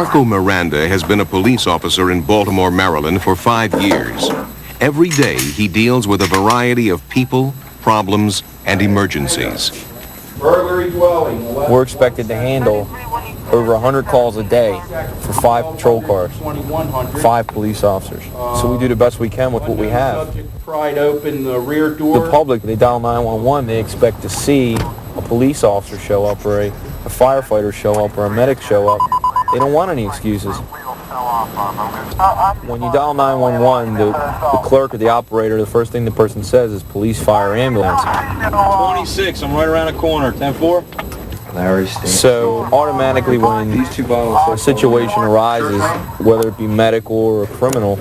Marco Miranda has been a police officer in Baltimore, Maryland for 5 years. Every day, he deals with a variety of people, problems, and emergencies. Burglary dwelling. We're expected to handle over 100 calls a day for 5 patrol cars, 5 police officers. So we do the best we can with what we have. Pried open the rear door. The public, they dial 911, they expect to see a police officer show up or a firefighter show up or a medic show up. They don't want any excuses. When you dial 911, the clerk or the operator, the first thing the person says is police, fire, ambulance. 26, I'm right around the corner, 10-4. So automatically when a situation arises, whether it be medical or a criminal,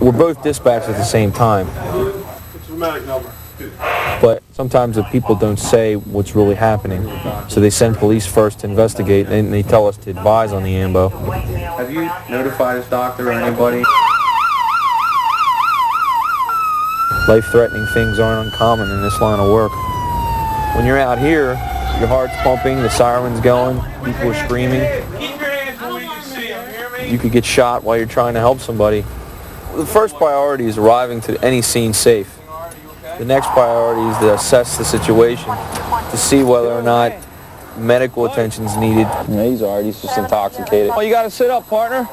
we're both dispatched at the same time. What's the medic number? But sometimes the people don't say what's really happening. So they send police first to investigate, and they tell us to advise on the ambo. Have you notified his doctor or anybody? Life-threatening things aren't uncommon in this line of work. When you're out here, your heart's pumping, the siren's going, people are screaming. You could get shot while you're trying to help somebody. The first priority is arriving to any scene safe. The next priority is to assess the situation to see whether or not medical attention is needed. He's just intoxicated. Oh, you got to sit up, partner.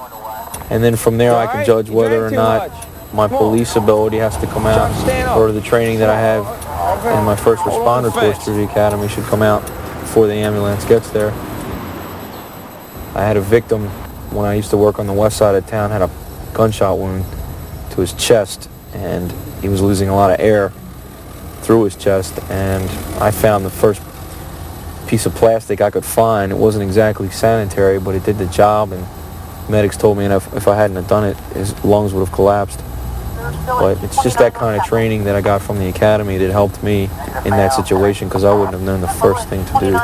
And then from there I can judge whether or not my police ability has to come out or the training that I have in my first responder course through the academy should come out before the ambulance gets there. I had a victim when I used to work on the west side of town, had a gunshot wound to his chest, and he was losing a lot of air through his chest, and I found the first piece of plastic I could find. It wasn't exactly sanitary, but it did the job, and medics told me if I hadn't have done it, his lungs would have collapsed. But it's just that kind of training that I got from the academy that helped me in that situation, because I wouldn't have known the first thing to do.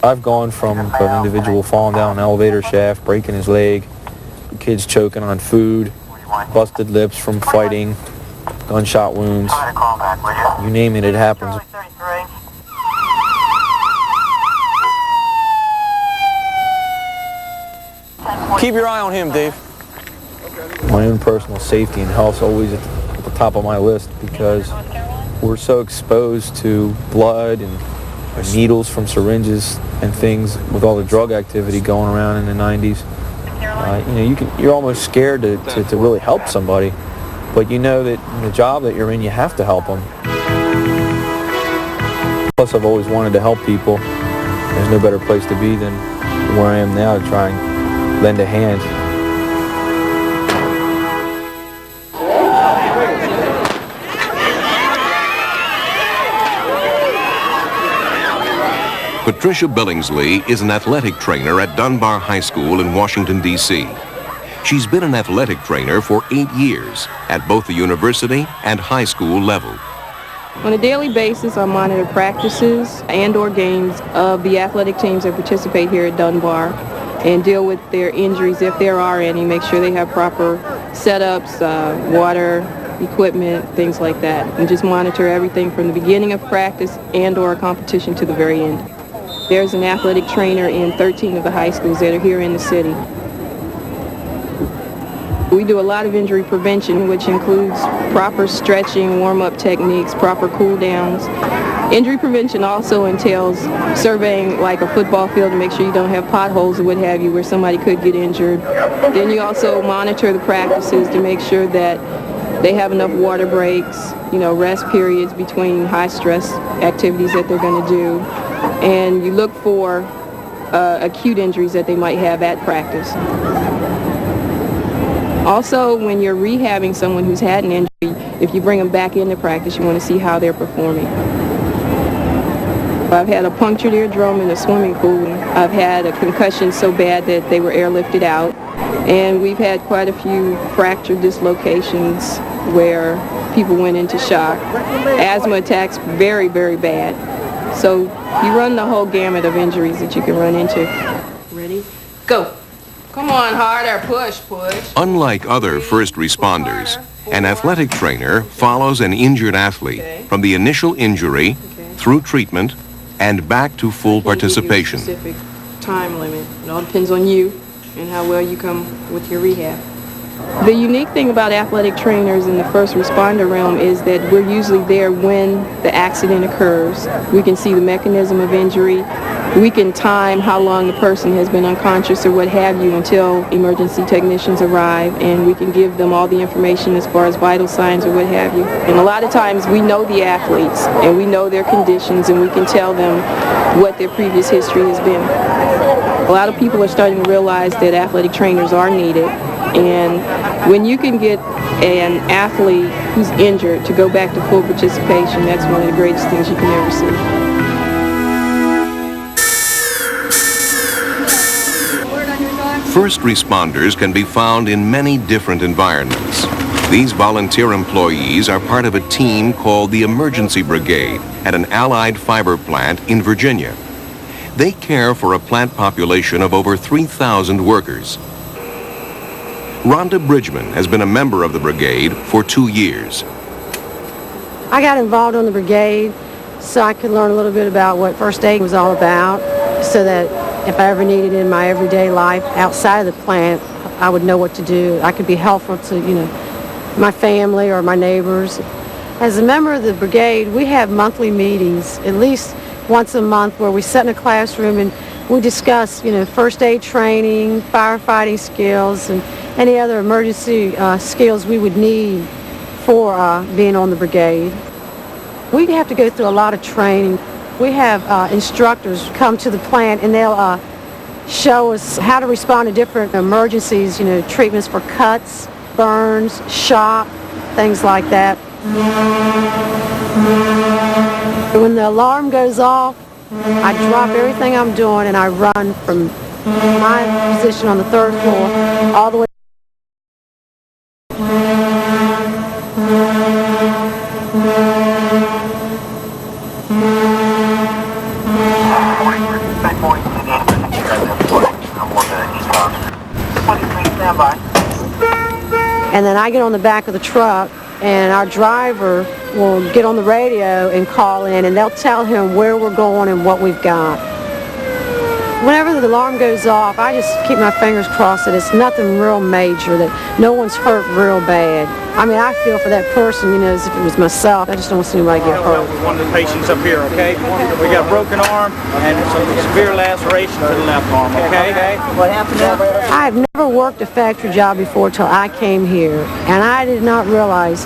I've gone from an individual falling down an elevator shaft, breaking his leg, kids choking on food, busted lips from fighting, gunshot wounds, you name it, it happens. Keep your eye on him, Dave. My own personal safety and health is always at the top of my list, because we're so exposed to blood and needles from syringes and things with all the drug activity going around in the 90s. You're almost scared to really help somebody, but you know that in the job that you're in, you have to help them. Plus, I've always wanted to help people. There's no better place to be than where I am now to try and lend a hand. Patricia Billingsley is an athletic trainer at Dunbar High School in Washington, D.C. She's been an athletic trainer for 8 years at both the university and high school level. On a daily basis, I monitor practices and/or games of the athletic teams that participate here at Dunbar and deal with their injuries if there are any, make sure they have proper setups, water, equipment, things like that, and just monitor everything from the beginning of practice and/or a competition to the very end. There's an athletic trainer in 13 of the high schools that are here in the city. We do a lot of injury prevention, which includes proper stretching, warm-up techniques, proper cool-downs. Injury prevention also entails surveying like a football field to make sure you don't have potholes or what have you where somebody could get injured. Then you also monitor the practices to make sure that they have enough water breaks, rest periods between high-stress activities that they're going to do. And you look for acute injuries that they might have at practice. Also, when you're rehabbing someone who's had an injury, if you bring them back into practice, you want to see how they're performing. I've had a punctured eardrum in a swimming pool. I've had a concussion so bad that they were airlifted out. And we've had quite a few fracture dislocations where people went into shock. Asthma attacks, very, very bad. So you run the whole gamut of injuries that you can run into. Ready? Go. Come on, harder. Push. Unlike other first responders, an athletic trainer follows an injured athlete from the initial injury through treatment and back to full participation. time limit. It all depends on you and how well you come with your rehab. The unique thing about athletic trainers in the first responder realm is that we're usually there when the accident occurs. We can see the mechanism of injury. We can time how long the person has been unconscious or what have you until emergency technicians arrive, and we can give them all the information as far as vital signs or what have you. And a lot of times we know the athletes and we know their conditions, and we can tell them what their previous history has been. A lot of people are starting to realize that athletic trainers are needed, and when you can get an athlete who's injured to go back to full participation, that's one of the greatest things you can ever see. First responders can be found in many different environments. These volunteer employees are part of a team called the Emergency Brigade at an Allied fiber plant in Virginia. They care for a plant population of over 3,000 workers. Rhonda Bridgman has been a member of the brigade for 2 years. I got involved in the brigade so I could learn a little bit about what first aid was all about, so that if I ever needed it in my everyday life outside of the plant, I would know what to do. I could be helpful to, my family or my neighbors. As a member of the brigade, we have monthly meetings, at least once a month, where we sit in a classroom and we discuss, first aid training, firefighting skills, and any other emergency skills we would need for being on the brigade. We have to go through a lot of training. We have instructors come to the plant and they'll show us how to respond to different emergencies, treatments for cuts, burns, shock, things like that. When the alarm goes off, I drop everything I'm doing and I run from my position on the 3rd floor all the way. And then I get on the back of the truck and our driver will get on the radio and call in, and they'll tell him where we're going and what we've got. Whenever the alarm goes off, I just keep my fingers crossed that it's nothing real major, that no one's hurt real bad. I mean, I feel for that person, as if it was myself. I just don't see anybody get hurt. One of the patients up here, okay? We got a broken arm and some severe laceration to the left arm, okay? What happened now? I've never worked a factory job before till I came here, and I did not realize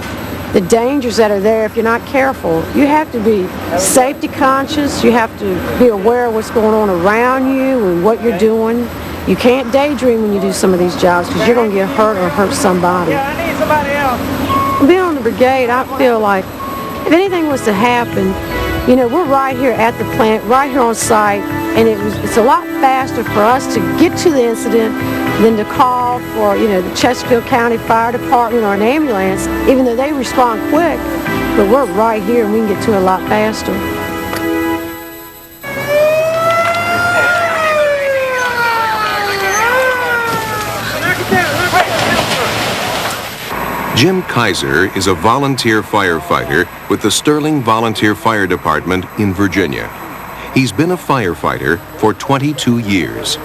the dangers that are there if you're not careful. You have to be safety conscious. You have to be aware of what's going on around you and what you're doing. You can't daydream when you do some of these jobs because you're going to get hurt or hurt somebody. Yeah, I need somebody else. Being on the brigade, I feel like if anything was to happen, we're right here at the plant, right here on site, and it's a lot faster for us to get to the incident than to call for, the Chesterfield County Fire Department or an ambulance, even though they respond quick, but we're right here and we can get to it a lot faster. Jim Kaiser is a volunteer firefighter with the Sterling Volunteer Fire Department in Virginia. He's been a firefighter for 22 years.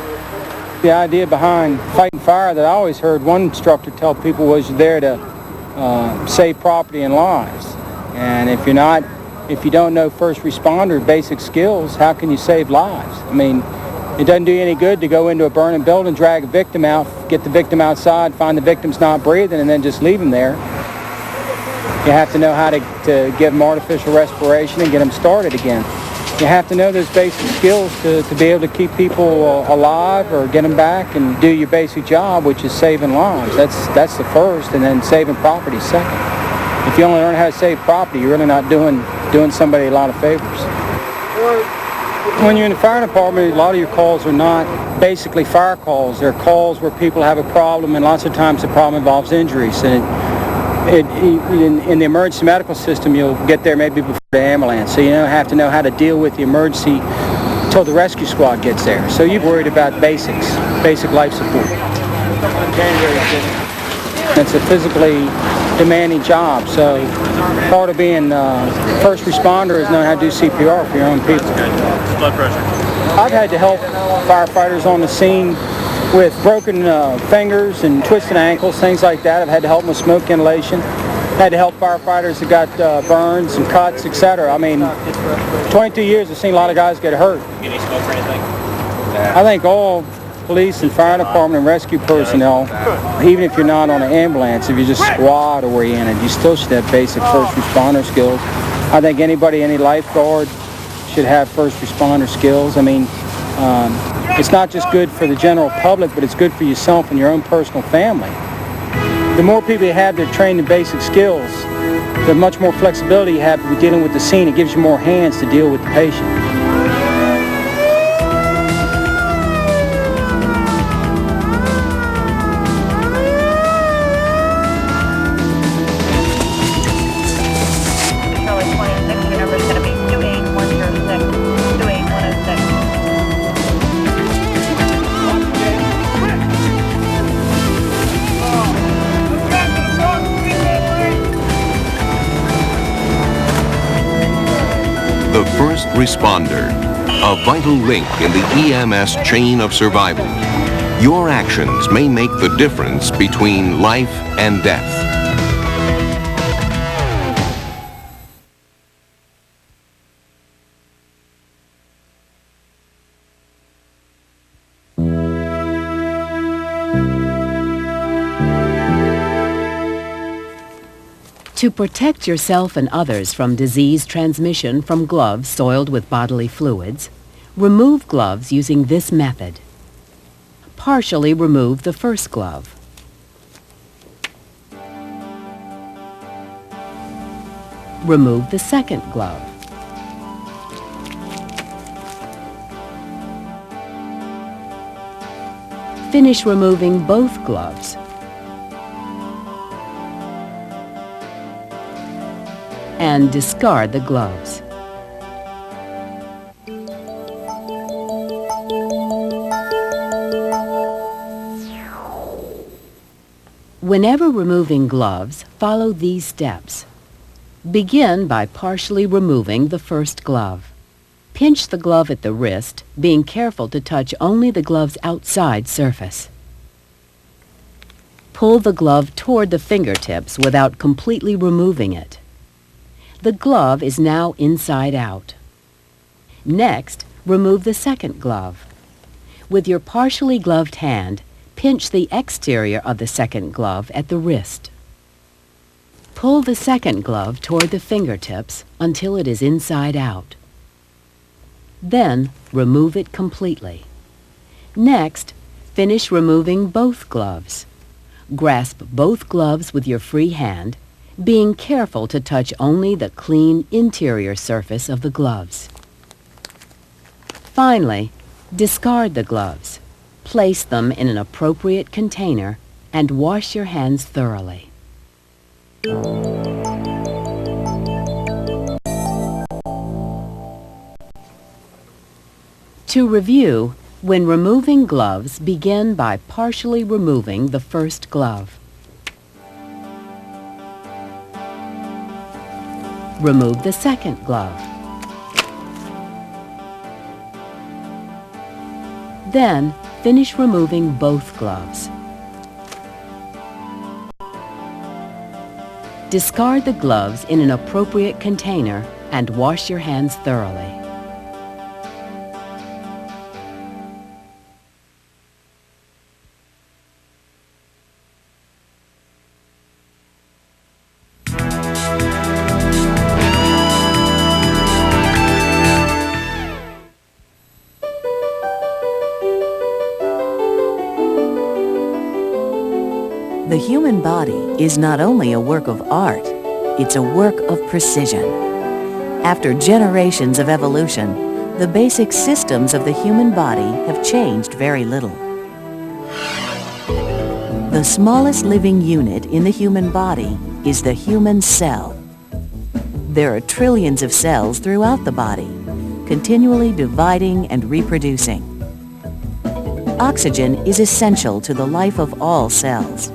The idea behind fighting fire that I always heard one instructor tell people was you're there to save property and lives. And if you don't know first responder basic skills, how can you save lives? I mean, it doesn't do you any good to go into a burning building, drag a victim out, get the victim outside, find the victim's not breathing, and then just leave him there. You have to know how to give them artificial respiration and get them started again. You have to know those basic skills to be able to keep people alive or get them back and do your basic job, which is saving lives. That's the first, and then saving property second. If you only learn how to save property, you're really not doing somebody a lot of favors. When you're in the fire department, a lot of your calls are not basically fire calls. They're calls where people have a problem, and lots of times the problem involves injuries. And in the emergency medical system, you'll get there maybe before the ambulance, so you have to know how to deal with the emergency until the rescue squad gets there. So you're worried about basic life support. It's a physically demanding job, so part of being first responder is knowing how to do CPR for your own people. Blood pressure. I've had to help firefighters on the scene with broken fingers and twisted ankles, things like that. I've had to help them with smoke inhalation. Had to help firefighters that got burns and cuts, etc. I mean, 22 years I've seen a lot of guys get hurt. Any smoke or anything? I think all police and fire department and rescue personnel, even if you're not on an ambulance, if you're just squad oriented, you still should have basic first responder skills. I think anybody, any lifeguard should have first responder skills. I mean, it's not just good for the general public, but it's good for yourself and your own personal family. The more people you have that are trained in basic skills, the much more flexibility you have with dealing with the scene. It gives you more hands to deal with the patient. The first responder, a vital link in the EMS chain of survival. Your actions may make the difference between life and death. To protect yourself and others from disease transmission from gloves soiled with bodily fluids, remove gloves using this method. Partially remove the first glove. Remove the second glove. Finish removing both gloves. And discard the gloves. Whenever removing gloves, follow these steps. Begin by partially removing the first glove. Pinch the glove at the wrist, being careful to touch only the glove's outside surface. Pull the glove toward the fingertips without completely removing it. The glove is now inside out. Next, remove the second glove. With your partially gloved hand, pinch the exterior of the second glove at the wrist. Pull the second glove toward the fingertips until it is inside out. Then, remove it completely. Next, finish removing both gloves. Grasp both gloves with your free hand, being careful to touch only the clean interior surface of the gloves. Finally, discard the gloves. Place them in an appropriate container and wash your hands thoroughly. To review, when removing gloves, begin by partially removing the first glove. Remove the second glove. Then, finish removing both gloves. Discard the gloves in an appropriate container and wash your hands thoroughly. The human body is not only a work of art, it's a work of precision. After generations of evolution, the basic systems of the human body have changed very little. The smallest living unit in the human body is the human cell. There are trillions of cells throughout the body, continually dividing and reproducing. Oxygen is essential to the life of all cells,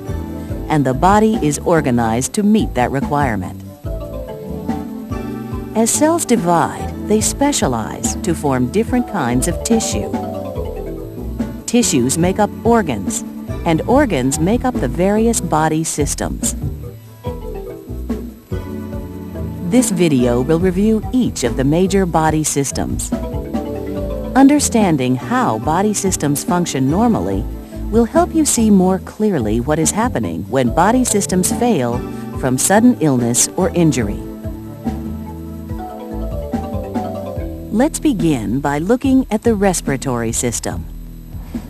and the body is organized to meet that requirement. As cells divide, they specialize to form different kinds of tissue. Tissues make up organs, and organs make up the various body systems. This video will review each of the major body systems. Understanding how body systems function normally will help you see more clearly what is happening when body systems fail from sudden illness or injury. Let's begin by looking at the respiratory system.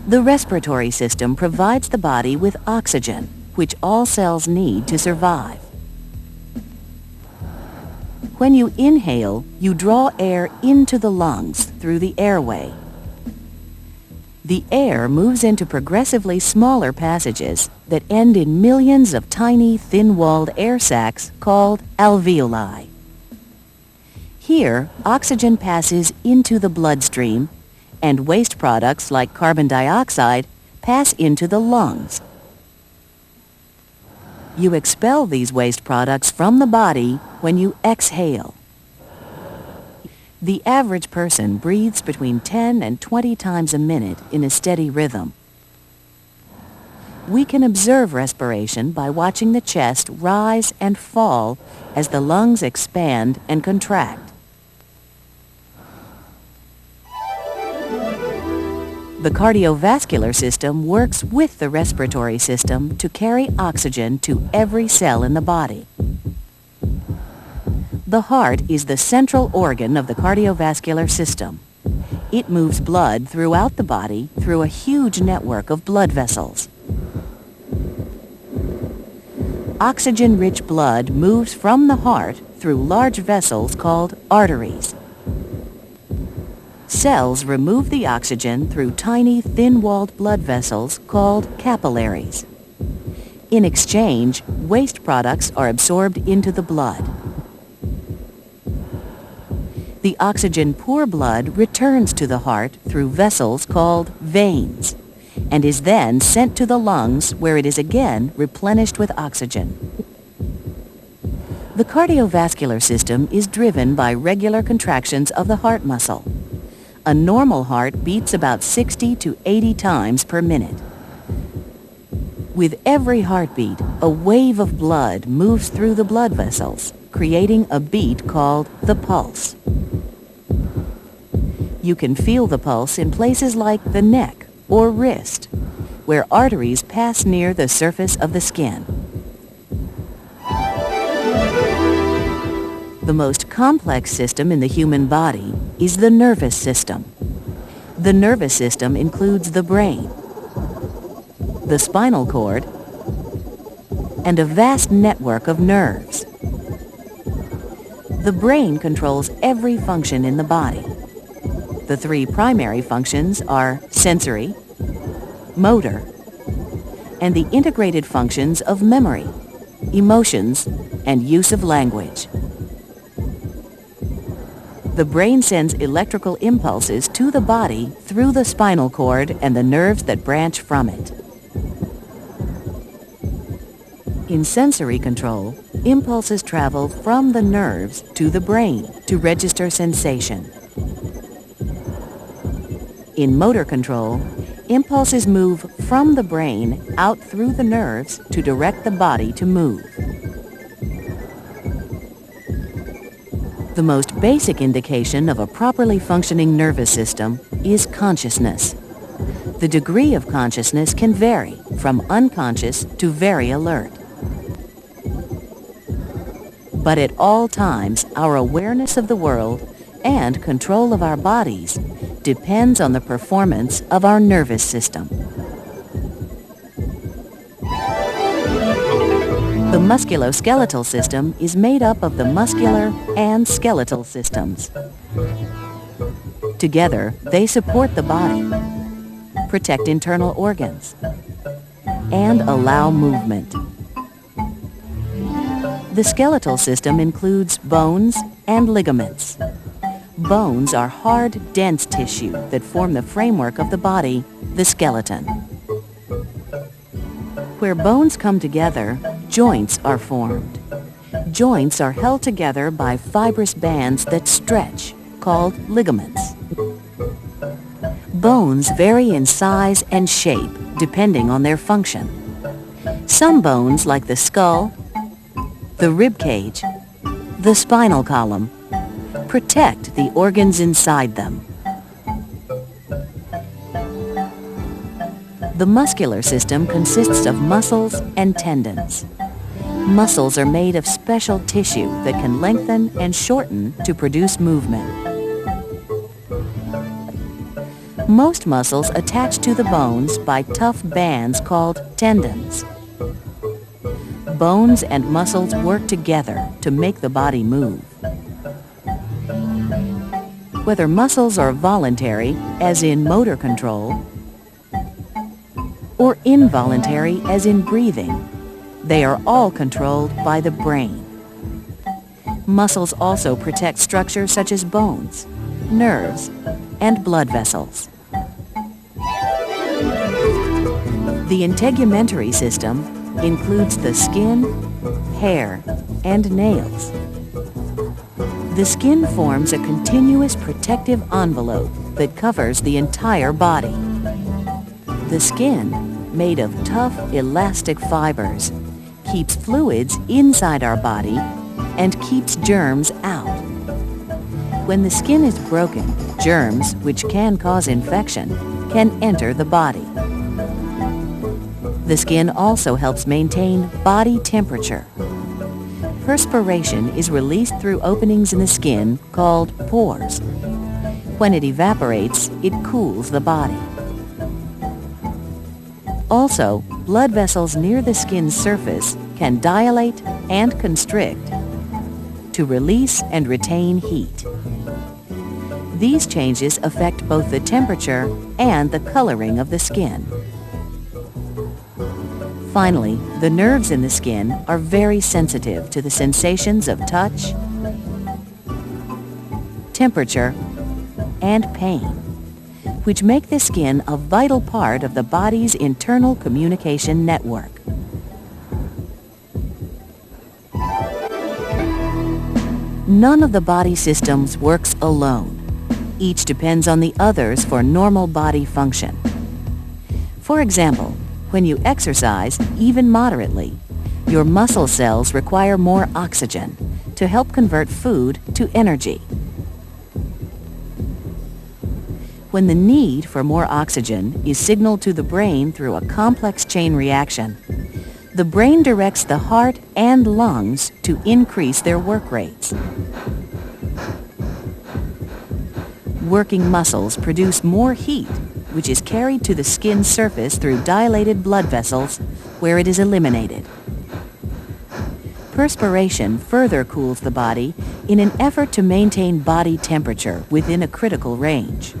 The respiratory system provides the body with oxygen, which all cells need to survive. When you inhale, you draw air into the lungs through the airway. The air moves into progressively smaller passages that end in millions of tiny, thin-walled air sacs called alveoli. Here, oxygen passes into the bloodstream, and waste products like carbon dioxide pass into the lungs. You expel these waste products from the body when you exhale. The average person breathes between 10 and 20 times a minute in a steady rhythm. We can observe respiration by watching the chest rise and fall as the lungs expand and contract. The cardiovascular system works with the respiratory system to carry oxygen to every cell in the body. The heart is the central organ of the cardiovascular system. It moves blood throughout the body through a huge network of blood vessels. Oxygen-rich blood moves from the heart through large vessels called arteries. Cells remove the oxygen through tiny, thin-walled blood vessels called capillaries. In exchange, waste products are absorbed into the blood. The oxygen-poor blood returns to the heart through vessels called veins and is then sent to the lungs where it is again replenished with oxygen. The cardiovascular system is driven by regular contractions of the heart muscle. A normal heart beats about 60 to 80 times per minute. With every heartbeat, a wave of blood moves through the blood vessels, creating a beat called the pulse. You can feel the pulse in places like the neck or wrist, where arteries pass near the surface of the skin. The most complex system in the human body is the nervous system. The nervous system includes the brain, the spinal cord, and a vast network of nerves. The brain controls every function in the body. The three primary functions are sensory, motor, and the integrated functions of memory, emotions, and use of language. The brain sends electrical impulses to the body through the spinal cord and the nerves that branch from it. In sensory control, impulses travel from the nerves to the brain to register sensation. In motor control, impulses move from the brain out through the nerves to direct the body to move. The most basic indication of a properly functioning nervous system is consciousness. The degree of consciousness can vary from unconscious to very alert. But at all times, our awareness of the world and control of our bodies depends on the performance of our nervous system. The musculoskeletal system is made up of the muscular and skeletal systems. Together, they support the body, protect internal organs, and allow movement. The skeletal system includes bones and ligaments. Bones are hard, dense tissue that form the framework of the body, the skeleton. Where bones come together, joints are formed. Joints are held together by fibrous bands that stretch, called ligaments. Bones vary in size and shape depending on their function. Some bones, like the skull, the rib cage, the spinal column, protect the organs inside them. The muscular system consists of muscles and tendons. Muscles are made of special tissue that can lengthen and shorten to produce movement. Most muscles attach to the bones by tough bands called tendons. Bones and muscles work together to make the body move. Whether muscles are voluntary, as in motor control, or involuntary, as in breathing, they are all controlled by the brain. Muscles also protect structures such as bones, nerves, and blood vessels. The integumentary system includes the skin, hair, and nails. The skin forms a continuous protective envelope that covers the entire body. The skin, made of tough, elastic fibers, keeps fluids inside our body and keeps germs out. When the skin is broken, germs, which can cause infection, can enter the body. The skin also helps maintain body temperature. Perspiration is released through openings in the skin called pores. When it evaporates, it cools the body. Also, blood vessels near the skin's surface can dilate and constrict to release and retain heat. These changes affect both the temperature and the coloring of the skin. Finally, the nerves in the skin are very sensitive to the sensations of touch, temperature, and pain, which make the skin a vital part of the body's internal communication network. None of the body systems works alone. Each depends on the others for normal body function. For example, when you exercise, even moderately, your muscle cells require more oxygen to help convert food to energy. When the need for more oxygen is signaled to the brain through a complex chain reaction, the brain directs the heart and lungs to increase their work rates. Working muscles produce more heat, which is carried to the skin surface through dilated blood vessels, where it is eliminated. Perspiration further cools the body in an effort to maintain body temperature within a critical range.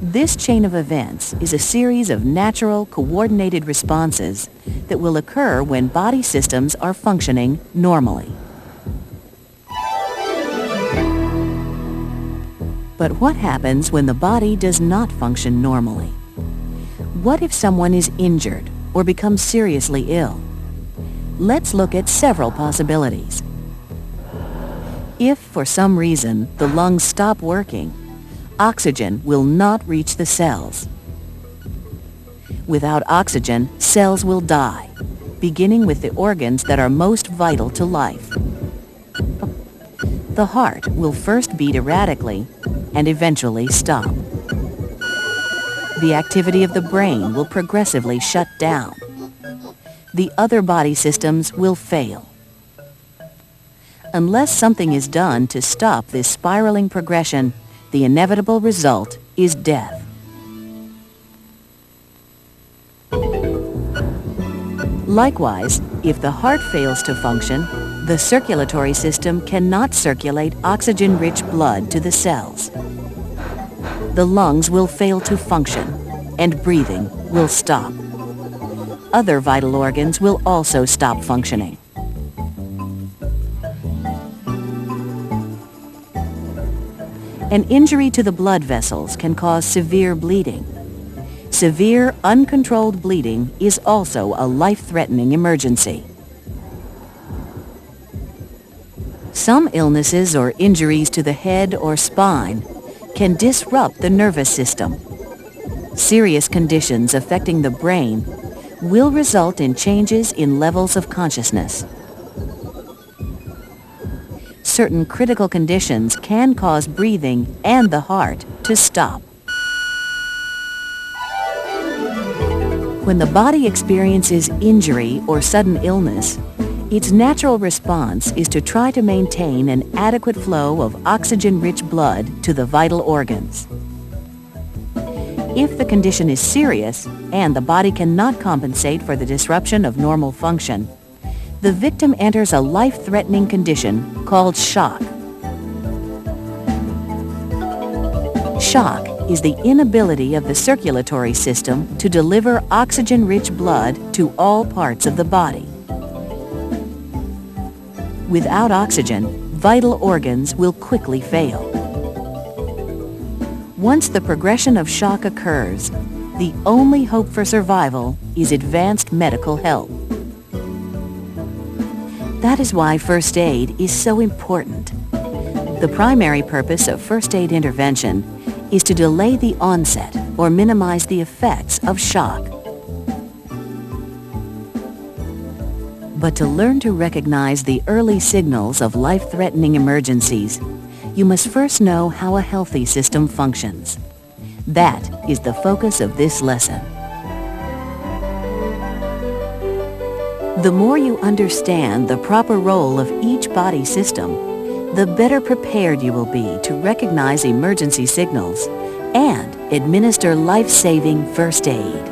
This chain of events is a series of natural, coordinated responses that will occur when body systems are functioning normally. But what happens when the body does not function normally? What if someone is injured or becomes seriously ill? Let's look at several possibilities. If, for some reason, the lungs stop working, oxygen will not reach the cells. Without oxygen, cells will die, beginning with the organs that are most vital to life. The heart will first beat erratically and eventually stop. The activity of the brain will progressively shut down. The other body systems will fail. Unless something is done to stop this spiraling progression, the inevitable result is death. Likewise, if the heart fails to function, the circulatory system cannot circulate oxygen-rich blood to the cells. The lungs will fail to function, and breathing will stop. Other vital organs will also stop functioning. An injury to the blood vessels can cause severe bleeding. Severe, uncontrolled bleeding is also a life-threatening emergency. Some illnesses or injuries to the head or spine can disrupt the nervous system. Serious conditions affecting the brain will result in changes in levels of consciousness. Certain critical conditions can cause breathing and the heart to stop. When the body experiences injury or sudden illness, its natural response is to try to maintain an adequate flow of oxygen-rich blood to the vital organs. If the condition is serious and the body cannot compensate for the disruption of normal function, the victim enters a life-threatening condition called shock. Shock is the inability of the circulatory system to deliver oxygen-rich blood to all parts of the body. Without oxygen, vital organs will quickly fail. Once the progression of shock occurs, the only hope for survival is advanced medical help. That is why first aid is so important. The primary purpose of first aid intervention is to delay the onset or minimize the effects of shock. But to learn to recognize the early signals of life-threatening emergencies, you must first know how a healthy system functions. That is the focus of this lesson. The more you understand the proper role of each body system, the better prepared you will be to recognize emergency signals and administer life-saving first aid.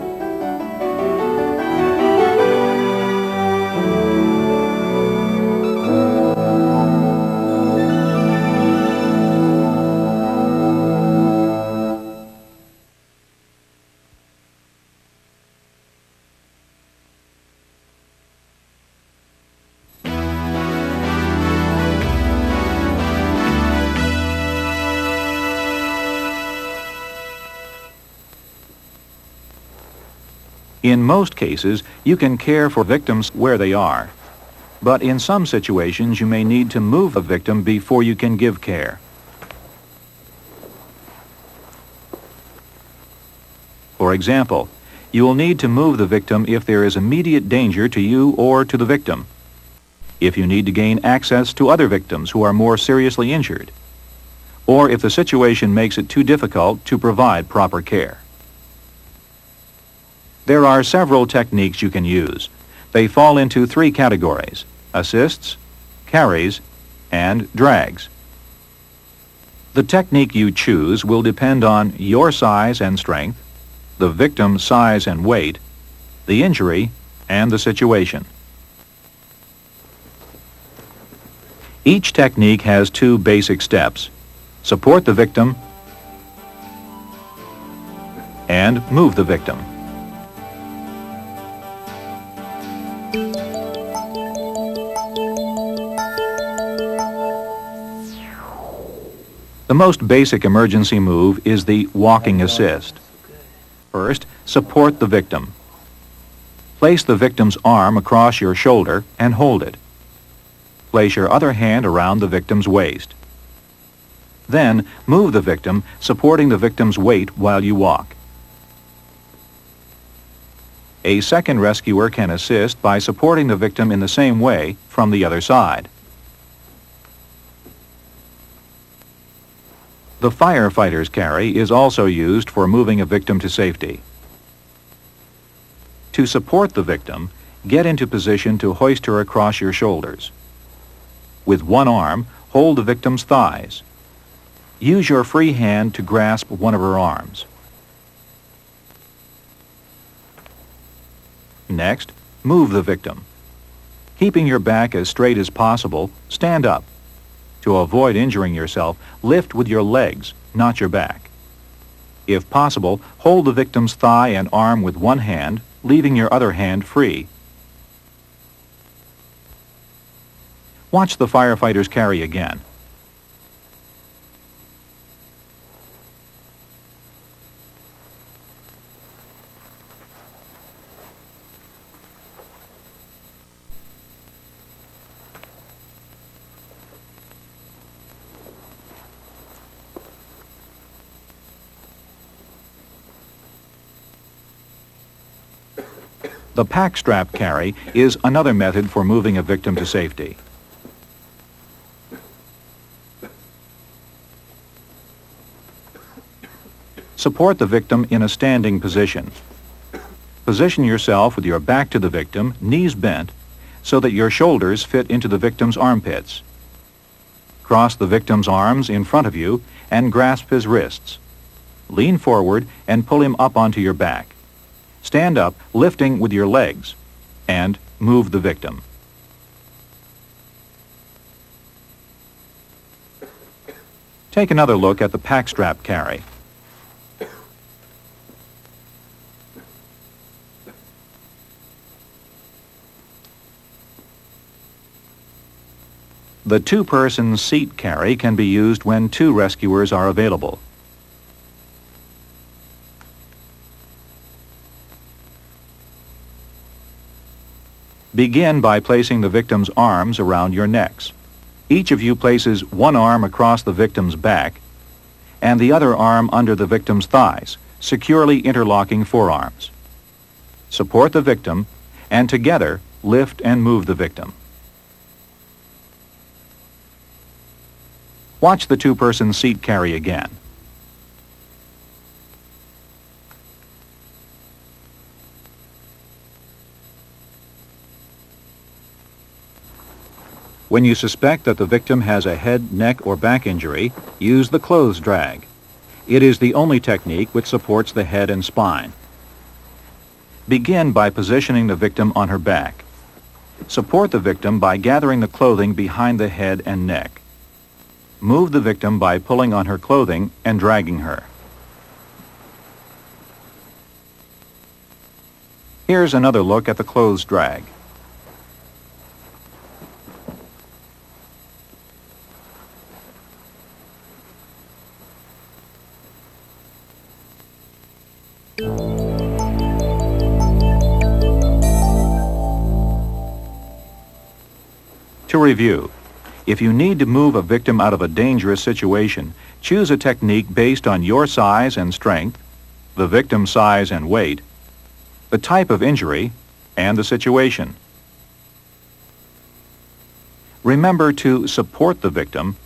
In most cases, you can care for victims where they are. But in some situations, you may need to move a victim before you can give care. For example, you will need to move the victim if there is immediate danger to you or to the victim, if you need to gain access to other victims who are more seriously injured, or if the situation makes it too difficult to provide proper care. There are several techniques you can use. They fall into three categories: assists, carries, and drags. The technique you choose will depend on your size and strength, the victim's size and weight, the injury, and the situation. Each technique has two basic steps: support the victim and move the victim. The most basic emergency move is the walking assist. First, support the victim. Place the victim's arm across your shoulder and hold it. Place your other hand around the victim's waist. Then, move the victim, supporting the victim's weight while you walk. A second rescuer can assist by supporting the victim in the same way from the other side. The firefighter's carry is also used for moving a victim to safety. To support the victim, get into position to hoist her across your shoulders. With one arm, hold the victim's thighs. Use your free hand to grasp one of her arms. Next, move the victim. Keeping your back as straight as possible, stand up. To avoid injuring yourself, lift with your legs, not your back. If possible, hold the victim's thigh and arm with one hand, leaving your other hand free. Watch the firefighter's carry again. The pack strap carry is another method for moving a victim to safety. Support the victim in a standing position. Position yourself with your back to the victim, knees bent, so that your shoulders fit into the victim's armpits. Cross the victim's arms in front of you and grasp his wrists. Lean forward and pull him up onto your back. Stand up, lifting with your legs, and move the victim. Take another look at the pack strap carry. The two-person seat carry can be used when two rescuers are available. Begin by placing the victim's arms around your necks. Each of you places one arm across the victim's back and the other arm under the victim's thighs, securely interlocking forearms. Support the victim and together lift and move the victim. Watch the two-person seat carry again. When you suspect that the victim has a head, neck, or back injury, use the clothes drag. It is the only technique which supports the head and spine. Begin by positioning the victim on her back. Support the victim by gathering the clothing behind the head and neck. Move the victim by pulling on her clothing and dragging her. Here's another look at the clothes drag. To review, if you need to move a victim out of a dangerous situation, choose a technique based on your size and strength, the victim's size and weight, the type of injury, and the situation. Remember to support the victim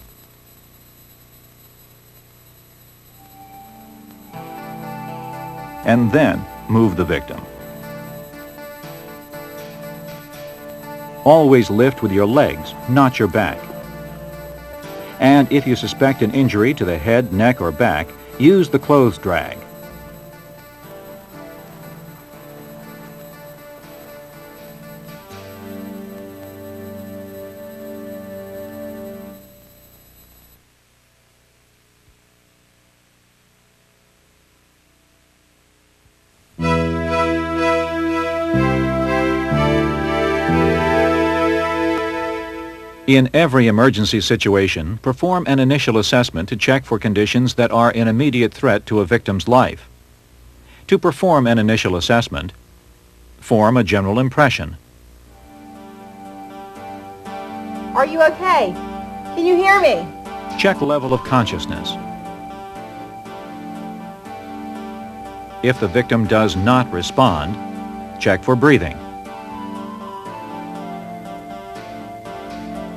and then move the victim. Always lift with your legs, not your back. And if you suspect an injury to the head, neck, or back, use the clothes drag. In every emergency situation, perform an initial assessment to check for conditions that are an immediate threat to a victim's life. To perform an initial assessment, form a general impression. Are you okay? Can you hear me? Check level of consciousness. If the victim does not respond, check for breathing.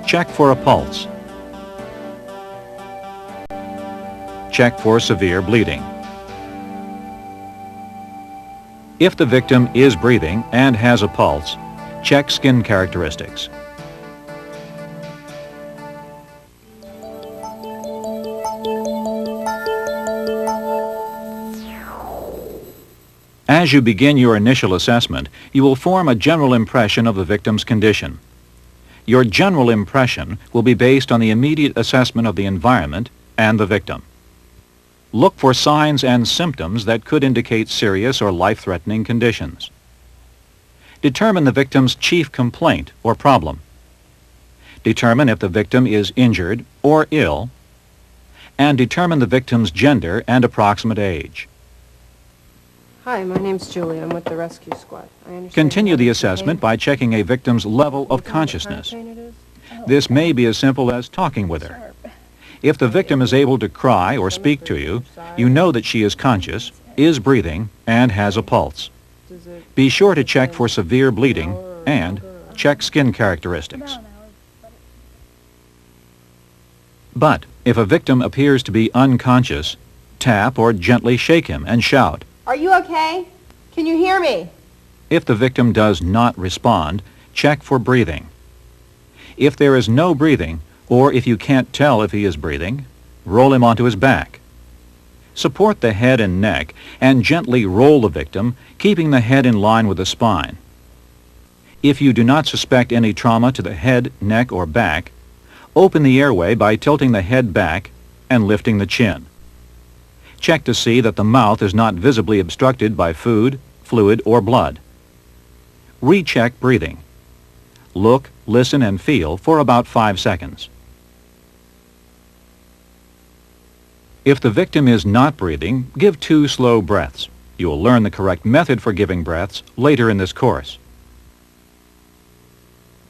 Check for a pulse. Check for severe bleeding. If the victim is breathing and has a pulse, check skin characteristics. As you begin your initial assessment, you will form a general impression of the victim's condition. Your general impression will be based on the immediate assessment of the environment and the victim. Look for signs and symptoms that could indicate serious or life-threatening conditions. Determine the victim's chief complaint or problem. Determine if the victim is injured or ill, and determine the victim's gender and approximate age. Hi, my name's Julie. I'm with the rescue squad. Continue the assessment by checking a victim's level of consciousness. This may be as simple as talking with her. If the victim is able to cry or speak to you, you know that she is conscious, is breathing, and has a pulse. Be sure to check for severe bleeding and check skin characteristics. But if a victim appears to be unconscious, tap or gently shake him and shout. Are you okay? Can you hear me? If the victim does not respond, check for breathing. If there is no breathing, or if you can't tell if he is breathing, roll him onto his back. Support the head and neck and gently roll the victim, keeping the head in line with the spine. If you do not suspect any trauma to the head, neck, or back, open the airway by tilting the head back and lifting the chin. Check to see that the mouth is not visibly obstructed by food, fluid, or blood. Recheck breathing. Look, listen, and feel for about 5 seconds. If the victim is not breathing, give 2 slow breaths. You will learn the correct method for giving breaths later in this course.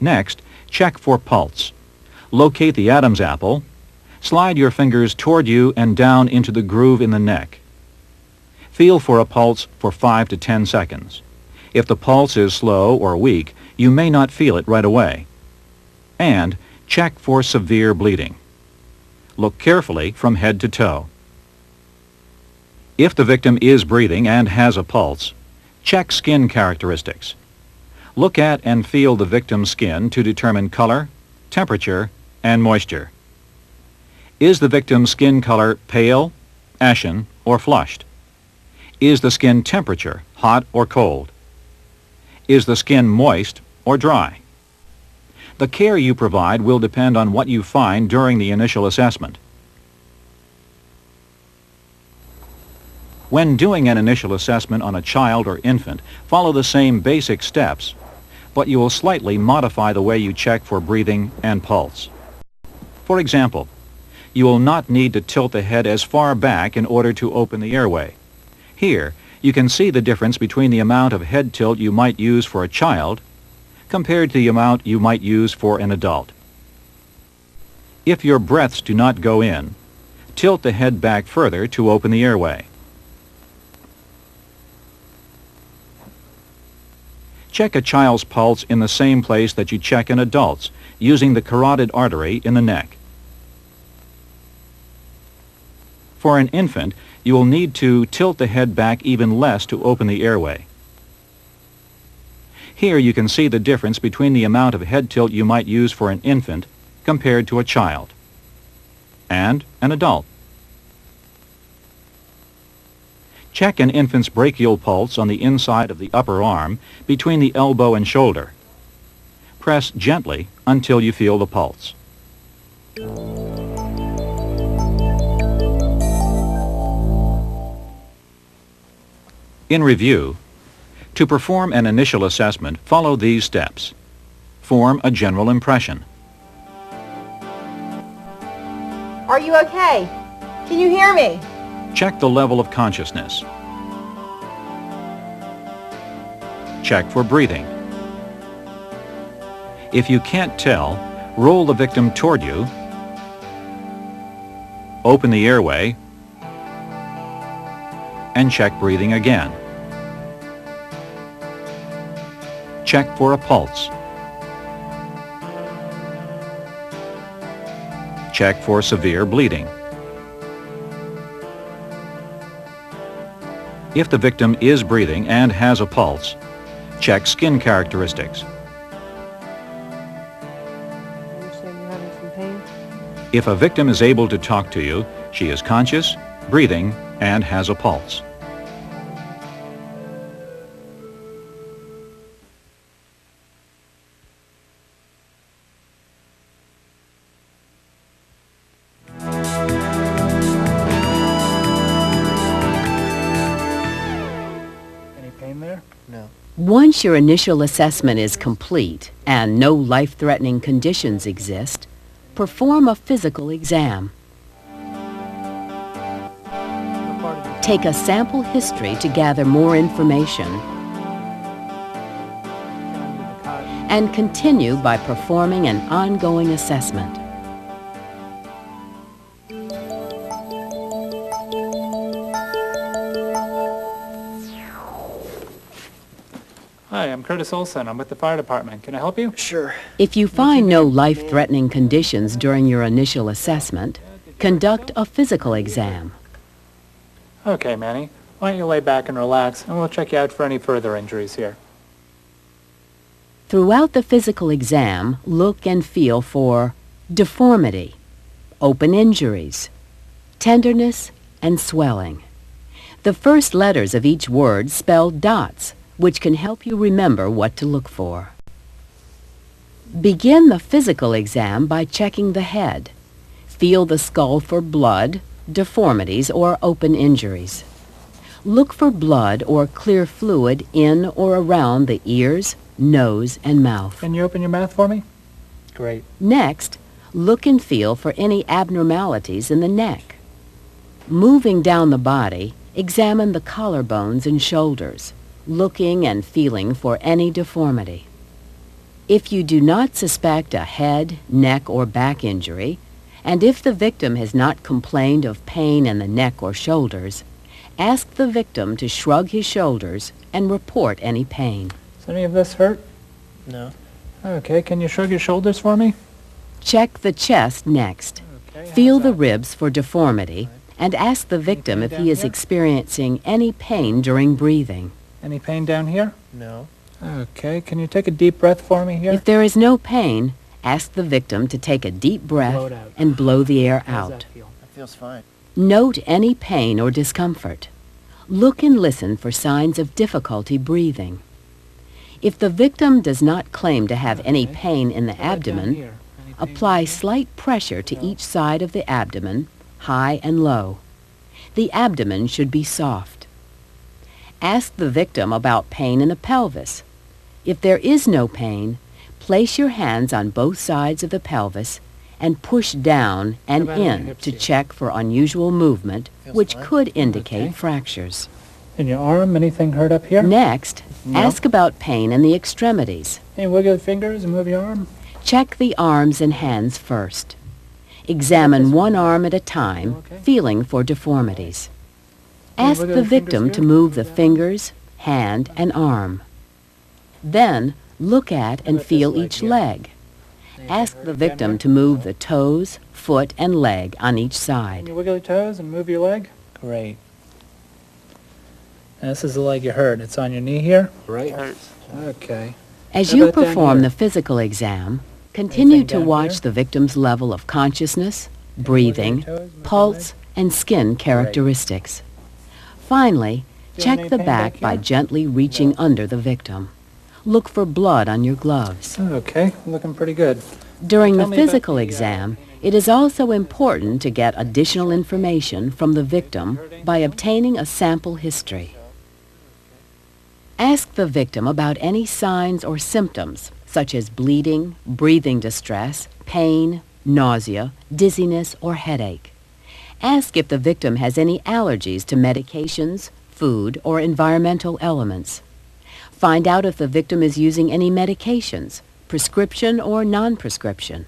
Next, check for pulse. Locate the Adam's apple. Slide your fingers toward you and down into the groove in the neck. Feel for a pulse for 5 to 10 seconds. If the pulse is slow or weak, you may not feel it right away. And check for severe bleeding. Look carefully from head to toe. If the victim is breathing and has a pulse, check skin characteristics. Look at and feel the victim's skin to determine color, temperature, and moisture. Is the victim's skin color pale, ashen, or flushed? Is the skin temperature hot or cold? Is the skin moist or dry? The care you provide will depend on what you find during the initial assessment. When doing an initial assessment on a child or infant, follow the same basic steps, but you will slightly modify the way you check for breathing and pulse. For example, you will not need to tilt the head as far back in order to open the airway. Here, you can see the difference between the amount of head tilt you might use for a child compared to the amount you might use for an adult. If your breaths do not go in, tilt the head back further to open the airway. Check a child's pulse in the same place that you check an adult's, using the carotid artery in the neck. For an infant, you will need to tilt the head back even less to open the airway. Here you can see the difference between the amount of head tilt you might use for an infant compared to a child and an adult. Check an infant's brachial pulse on the inside of the upper arm between the elbow and shoulder. Press gently until you feel the pulse. In review, to perform an initial assessment, follow these steps. Form a general impression. Are you okay? Can you hear me? Check the level of consciousness. Check for breathing. If you can't tell, roll the victim toward you, open the airway, and check breathing again. Check for a pulse. Check for severe bleeding. If the victim is breathing and has a pulse, check skin characteristics. If a victim is able to talk to you, she is conscious, breathing, and has a pulse. Once your initial assessment is complete and no life-threatening conditions exist, perform a physical exam. Take a sample history to gather more information and continue by performing an ongoing assessment. Curtis Olson. I'm with the fire department. Can I help you? Sure. If you find no life-threatening conditions during your initial assessment, conduct a physical exam. Okay, Manny. Why don't you lay back and relax, and we'll check you out for any further injuries here. Throughout the physical exam, look and feel for deformity, open injuries, tenderness, and swelling. The first letters of each word spell dots, which can help you remember what to look for. Begin the physical exam by checking the head. Feel the skull for blood, deformities, or open injuries. Look for blood or clear fluid in or around the ears, nose, and mouth. Can you open your mouth for me? Great. Next, look and feel for any abnormalities in the neck. Moving down the body, examine the collarbones and shoulders, looking and feeling for any deformity. If you do not suspect a head, neck, or back injury, and if the victim has not complained of pain in the neck or shoulders, ask the victim to shrug his shoulders and report any pain. Does any of this hurt? No. Okay, can you shrug your shoulders for me? Check the chest next. Okay, Feel the ribs for deformity and ask the victim if he is experiencing any pain during breathing. Any pain down here? No. Okay, can you take a deep breath for me here? If there is no pain, ask the victim to take a deep breath Blow it out. and blow the air How does out. that feel? That feels fine. Note any pain or discomfort. Look and listen for signs of difficulty breathing. If the victim does not claim to have any pain in the abdomen, apply slight pressure to each side of the abdomen, high and low. The abdomen should be soft. Ask the victim about pain in the pelvis. If there is no pain, place your hands on both sides of the pelvis and push down and in to check for unusual movement, which could indicate fractures. In your arm, anything hurt up here? Next, ask about pain in the extremities. Can you wiggle your fingers and move your arm? Check the arms and hands first. Examine one arm at a time, feeling for deformities. Ask the victim to move the fingers, hand, and arm. Then, look at and feel each leg. Ask the victim to move the toes, foot, and leg on each Can side. you wiggle your toes and move your leg? Great. Now, this is the leg you hurt. It's on your knee here? Right. Okay. As How you about down perform here? the physical exam, continue Anything to down watch here? the victim's level of consciousness, breathing, toes, move your pulse, and skin characteristics. Finally, Feel check any the pain back back by here? gently reaching under the victim. Look for blood on your gloves. Okay, looking pretty good. During Tell the me about physical the, exam, it is also important to get additional information from the victim by obtaining a sample history. Ask the victim about any signs or symptoms, such as bleeding, breathing distress, pain, nausea, dizziness, or headache. Ask if the victim has any allergies to medications, food, or environmental elements. Find out if the victim is using any medications, prescription or non-prescription.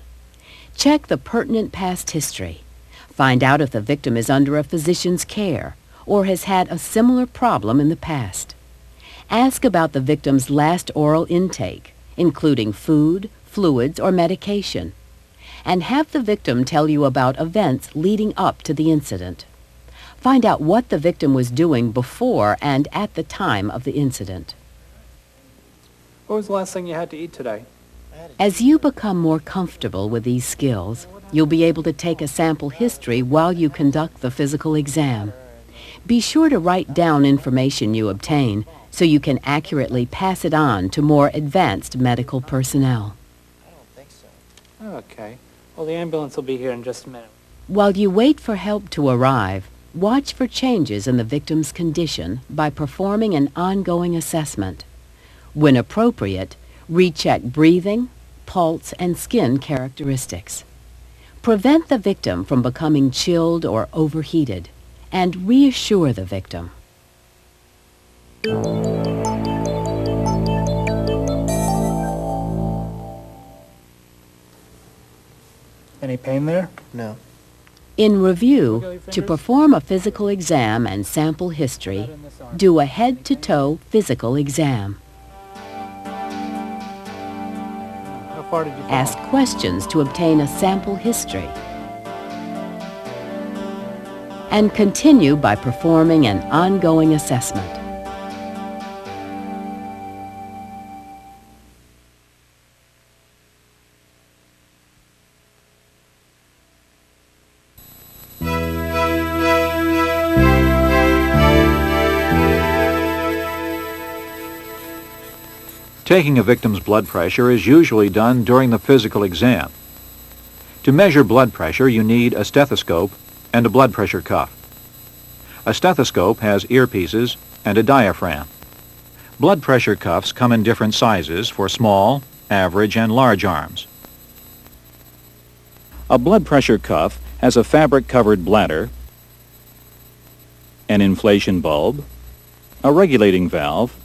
Check the pertinent past history. Find out if the victim is under a physician's care or has had a similar problem in the past. Ask about the victim's last oral intake, including food, fluids, or medication. And have the victim tell you about events leading up to the incident. Find out what the victim was doing before and at the time of the incident. What was the last thing you had to eat today? As you become more comfortable with these skills, you'll be able to take a sample history while you conduct the physical exam. Be sure to write down information you obtain so you can accurately pass it on to more advanced medical personnel. Okay. Well, the ambulance will be here in just a minute. While you wait for help to arrive, watch for changes in the victim's condition by performing an ongoing assessment. When appropriate, recheck breathing, pulse, and skin characteristics. Prevent the victim from becoming chilled or overheated, and reassure the victim. Any pain there? No. In review, to perform a physical exam and sample history, do a head-to-toe physical exam. part did you fall? Ask questions to obtain a sample history. And continue by performing an ongoing assessment. Taking a victim's blood pressure is usually done during the physical exam. To measure blood pressure, you need a stethoscope and a blood pressure cuff. A stethoscope has earpieces and a diaphragm. Blood pressure cuffs come in different sizes for small, average, and large arms. A blood pressure cuff has a fabric-covered bladder, an inflation bulb, a regulating valve,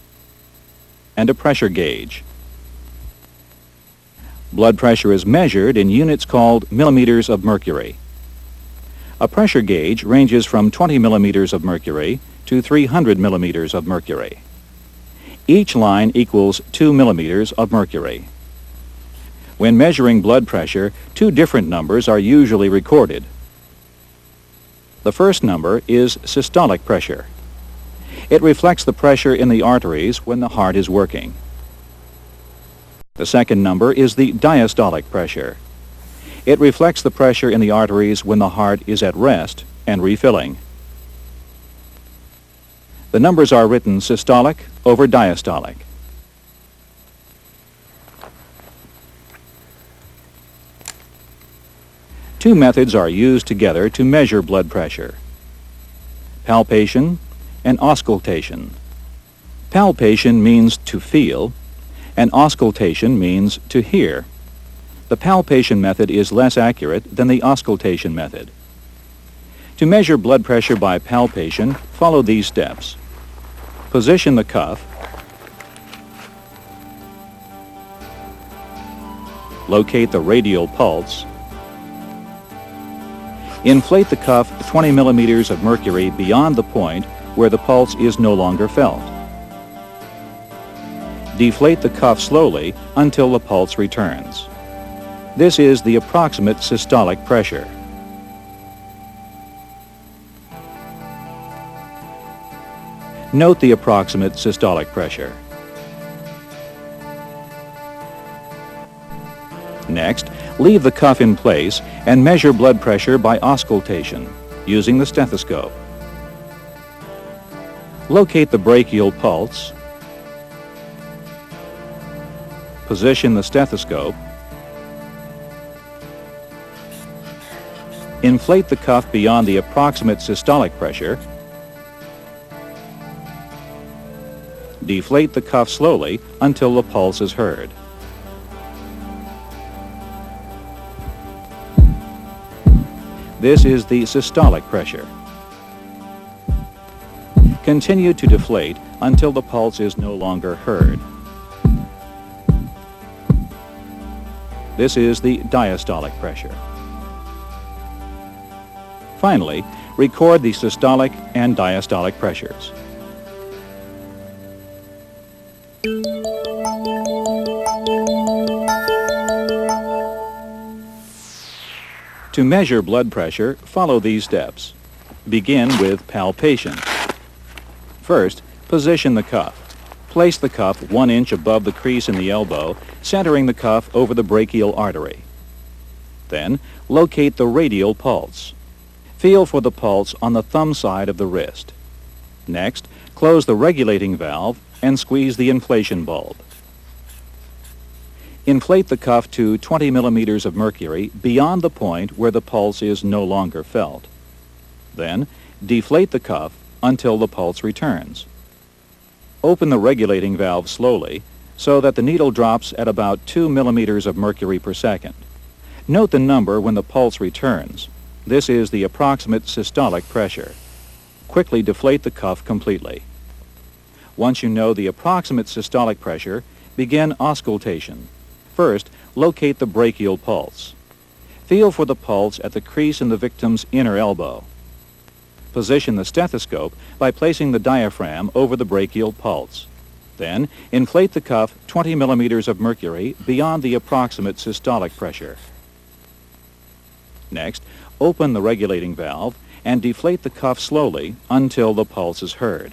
and a pressure gauge. Blood pressure is measured in units called millimeters of mercury. A pressure gauge ranges from 20 millimeters of mercury to 300 millimeters of mercury. Each line equals 2 millimeters of mercury. When measuring blood pressure, two different numbers are usually recorded. The first number is systolic pressure. It reflects the pressure in the arteries when the heart is working. The second number is the diastolic pressure. It reflects the pressure in the arteries when the heart is at rest and refilling. The numbers are written systolic over diastolic. Two methods are used together to measure blood pressure: palpation and auscultation. Palpation means to feel, and auscultation means to hear. The palpation method is less accurate than the auscultation method. To measure blood pressure by palpation, follow these steps. Position the cuff. Locate the radial pulse. Inflate the cuff 20 millimeters of mercury beyond the point where the pulse is no longer felt. Deflate the cuff slowly until the pulse returns. This is the approximate systolic pressure. Note the approximate systolic pressure. Next, leave the cuff in place and measure blood pressure by auscultation using the stethoscope. Locate the brachial pulse. Position the stethoscope. Inflate the cuff beyond the approximate systolic pressure. Deflate the cuff slowly until the pulse is heard. This is the systolic pressure. Continue to deflate until the pulse is no longer heard. This is the diastolic pressure. Finally, record the systolic and diastolic pressures. To measure blood pressure, follow these steps. Begin with palpation. First, position the cuff. Place the cuff 1 inch above the crease in the elbow, centering the cuff over the brachial artery. Then, locate the radial pulse. Feel for the pulse on the thumb side of the wrist. Next, close the regulating valve and squeeze the inflation bulb. Inflate the cuff to 20 millimeters of mercury beyond the point where the pulse is no longer felt. Then, deflate the cuff until the pulse returns. Open the regulating valve slowly so that the needle drops at about 2 millimeters of mercury per second. Note the number when the pulse returns. This is the approximate systolic pressure. Quickly deflate the cuff completely. Once you know the approximate systolic pressure, begin auscultation. First, locate the brachial pulse. Feel for the pulse at the crease in the victim's inner elbow. Position the stethoscope by placing the diaphragm over the brachial pulse. Then, inflate the cuff 20 millimeters of mercury beyond the approximate systolic pressure. Next, open the regulating valve and deflate the cuff slowly until the pulse is heard.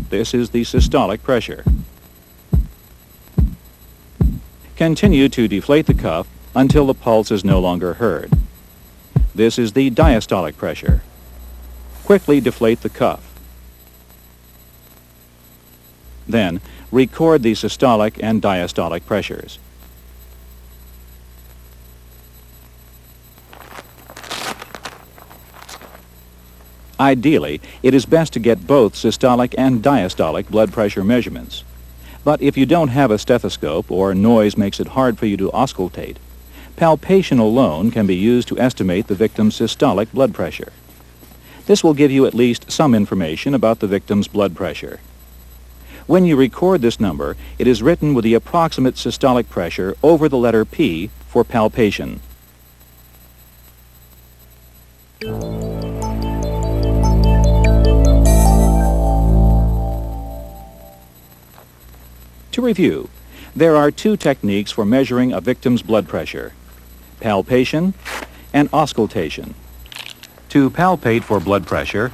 This is the systolic pressure. Continue to deflate the cuff until the pulse is no longer heard. This is the diastolic pressure. Quickly deflate the cuff. Then, record the systolic and diastolic pressures. Ideally, it is best to get both systolic and diastolic blood pressure measurements. But if you don't have a stethoscope or noise makes it hard for you to auscultate, palpation alone can be used to estimate the victim's systolic blood pressure. This will give you at least some information about the victim's blood pressure. When you record this number, it is written with the approximate systolic pressure over the letter P for palpation. To review, there are two techniques for measuring a victim's blood pressure: palpation and auscultation. To palpate for blood pressure,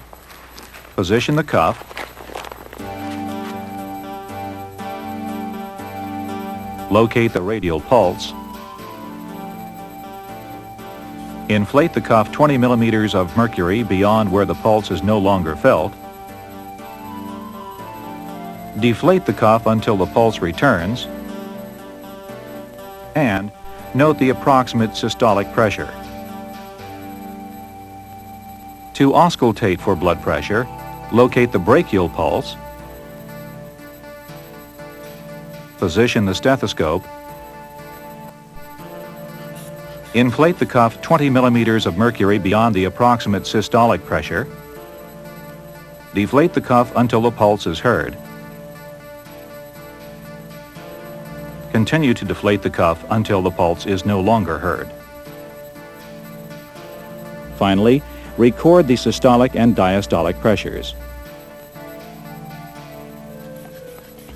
position the cuff, locate the radial pulse, inflate the cuff 20 millimeters of mercury beyond where the pulse is no longer felt, deflate the cuff until the pulse returns, and note the approximate systolic pressure. To auscultate for blood pressure, locate the brachial pulse, position the stethoscope, inflate the cuff 20 millimeters of mercury beyond the approximate systolic pressure, deflate the cuff until the pulse is heard. Continue to deflate the cuff until the pulse is no longer heard. Finally, record the systolic and diastolic pressures.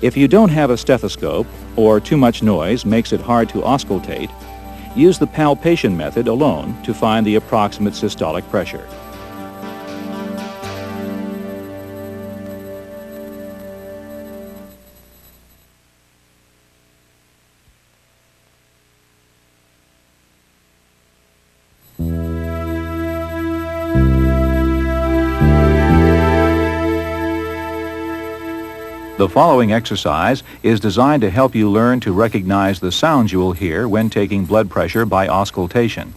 If you don't have a stethoscope or too much noise makes it hard to auscultate, use the palpation method alone to find the approximate systolic pressure. The following exercise is designed to help you learn to recognize the sounds you will hear when taking blood pressure by auscultation.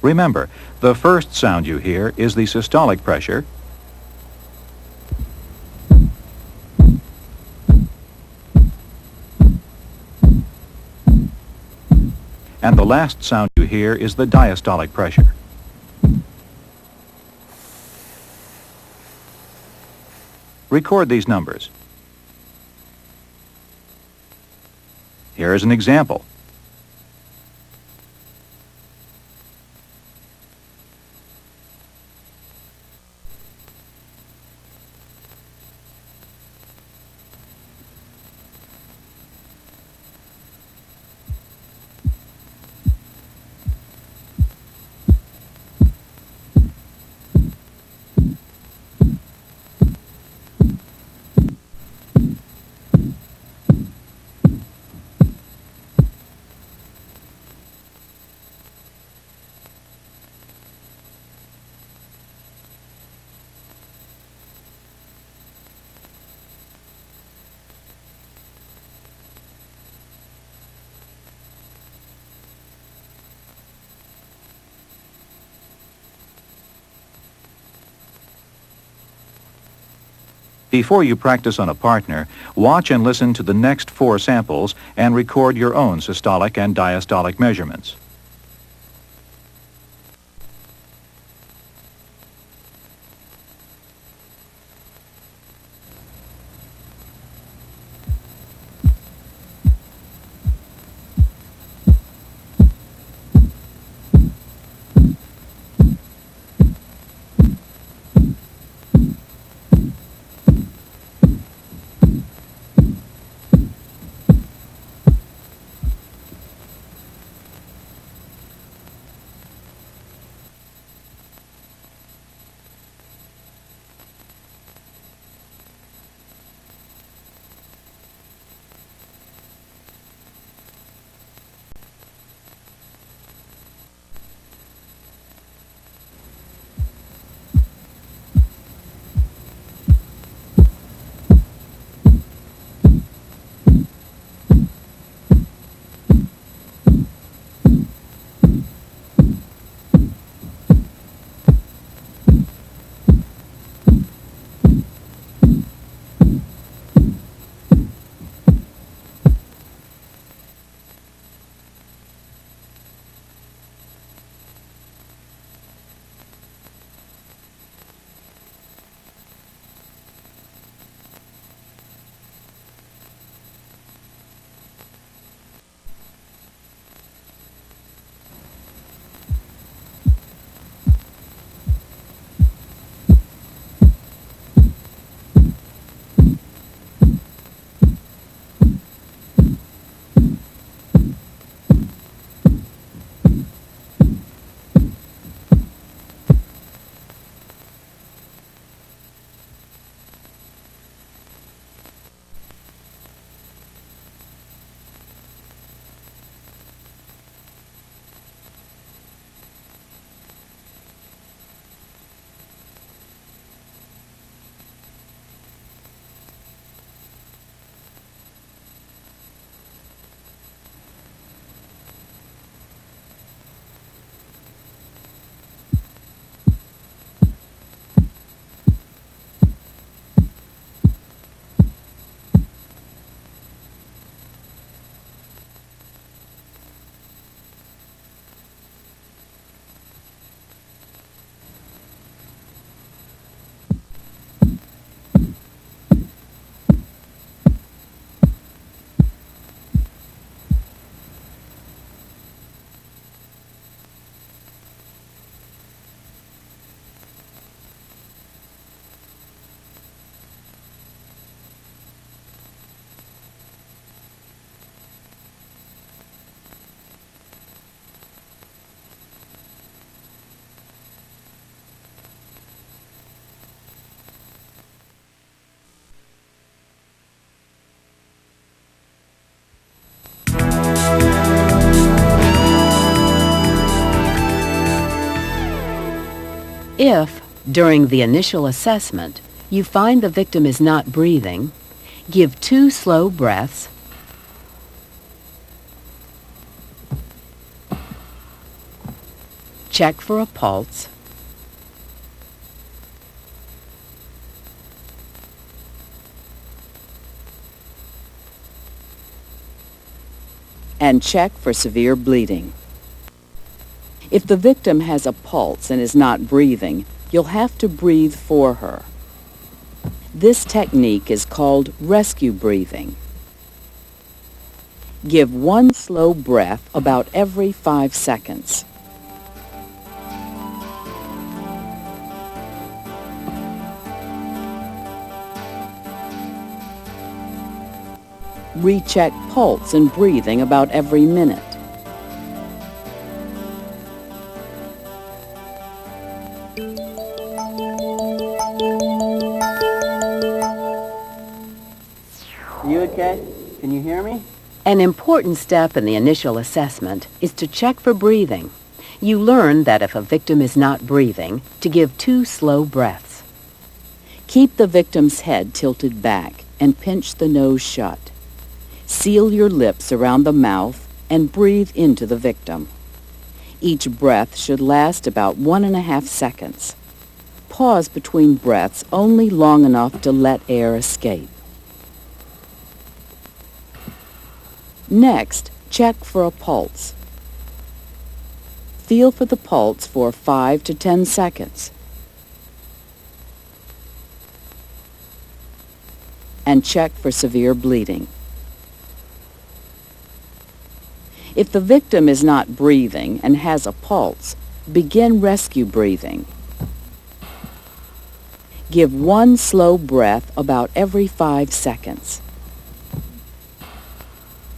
Remember, the first sound you hear is the systolic pressure, and the last sound you hear is the diastolic pressure. Record these numbers. Here is an example. Before you practice on a partner, watch and listen to the next 4 samples and record your own systolic and diastolic measurements. If, during the initial assessment, you find the victim is not breathing, give 2 slow breaths, check for a pulse, and check for severe bleeding. If the victim has a pulse and is not breathing, you'll have to breathe for her. This technique is called rescue breathing. Give 1 slow breath about every 5 seconds. Recheck pulse and breathing about every minute. Are you okay? Can you hear me? An important step in the initial assessment is to check for breathing. You learn that if a victim is not breathing, to give 2 slow breaths. Keep the victim's head tilted back and pinch the nose shut. Seal your lips around the mouth and breathe into the victim. Each breath should last about 1.5 seconds. Pause between breaths only long enough to let air escape. Next, check for a pulse. Feel for the pulse for 5 to 10 seconds. And check for severe bleeding. If the victim is not breathing and has a pulse, begin rescue breathing. Give 1 slow breath about every 5 seconds.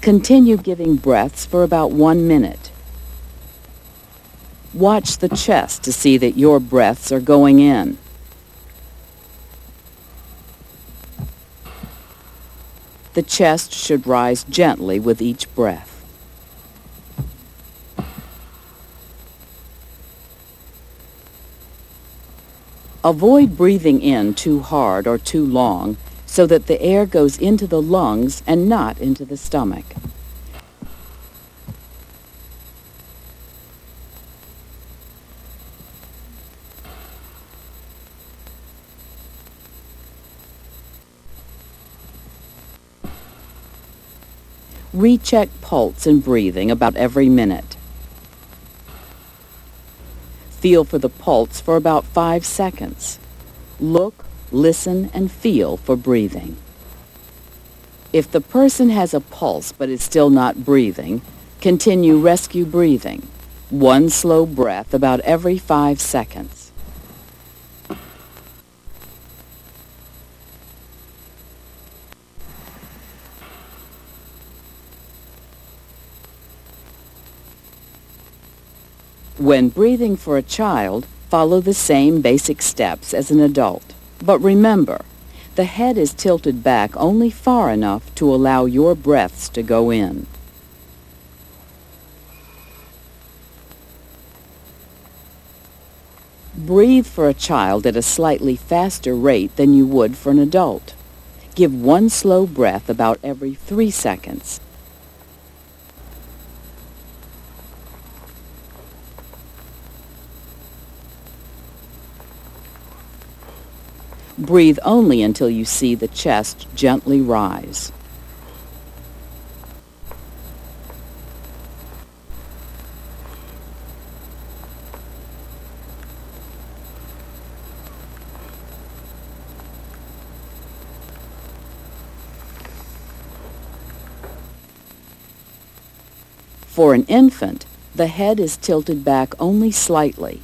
Continue giving breaths for about 1 minute. Watch the chest to see that your breaths are going in. The chest should rise gently with each breath. Avoid breathing in too hard or too long so that the air goes into the lungs and not into the stomach. Recheck pulse and breathing about every minute. Feel for the pulse for about 5 seconds. Look, listen, and feel for breathing. If the person has a pulse but is still not breathing, continue rescue breathing. 1 slow breath about every 5 seconds. When breathing for a child, follow the same basic steps as an adult. But remember, the head is tilted back only far enough to allow your breaths to go in. Breathe for a child at a slightly faster rate than you would for an adult. Give 1 slow breath about every 3 seconds. Breathe only until you see the chest gently rise. For an infant, the head is tilted back only slightly.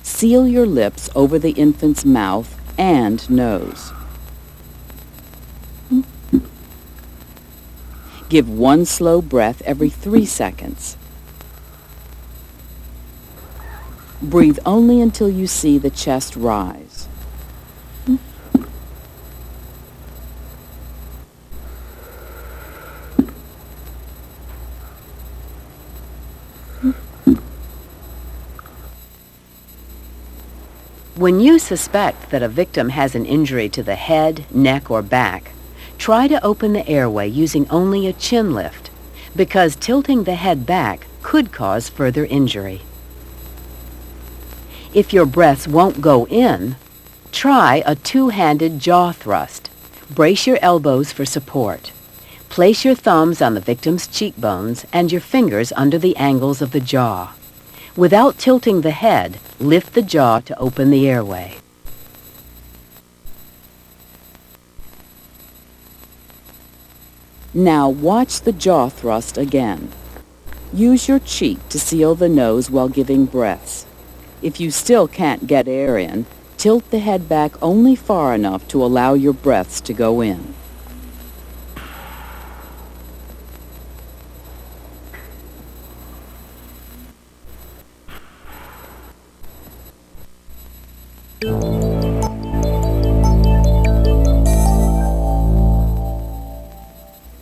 Seal your lips over the infant's mouth and nose. Give 1 slow breath every 3 seconds. Breathe only until you see the chest rise. When you suspect that a victim has an injury to the head, neck, or back, try to open the airway using only a chin lift, because tilting the head back could cause further injury. If your breaths won't go in, try a two-handed jaw thrust. Brace your elbows for support. Place your thumbs on the victim's cheekbones and your fingers under the angles of the jaw. Without tilting the head, lift the jaw to open the airway. Now watch the jaw thrust again. Use your cheek to seal the nose while giving breaths. If you still can't get air in, tilt the head back only far enough to allow your breaths to go in.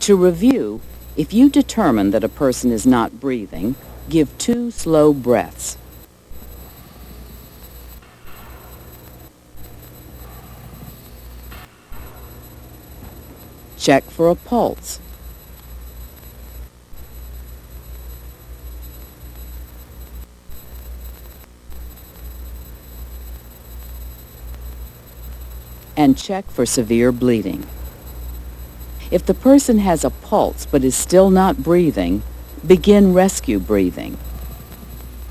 To review, if you determine that a person is not breathing, give 2 slow breaths. Check for a pulse. And check for severe bleeding. If the person has a pulse but is still not breathing, begin rescue breathing.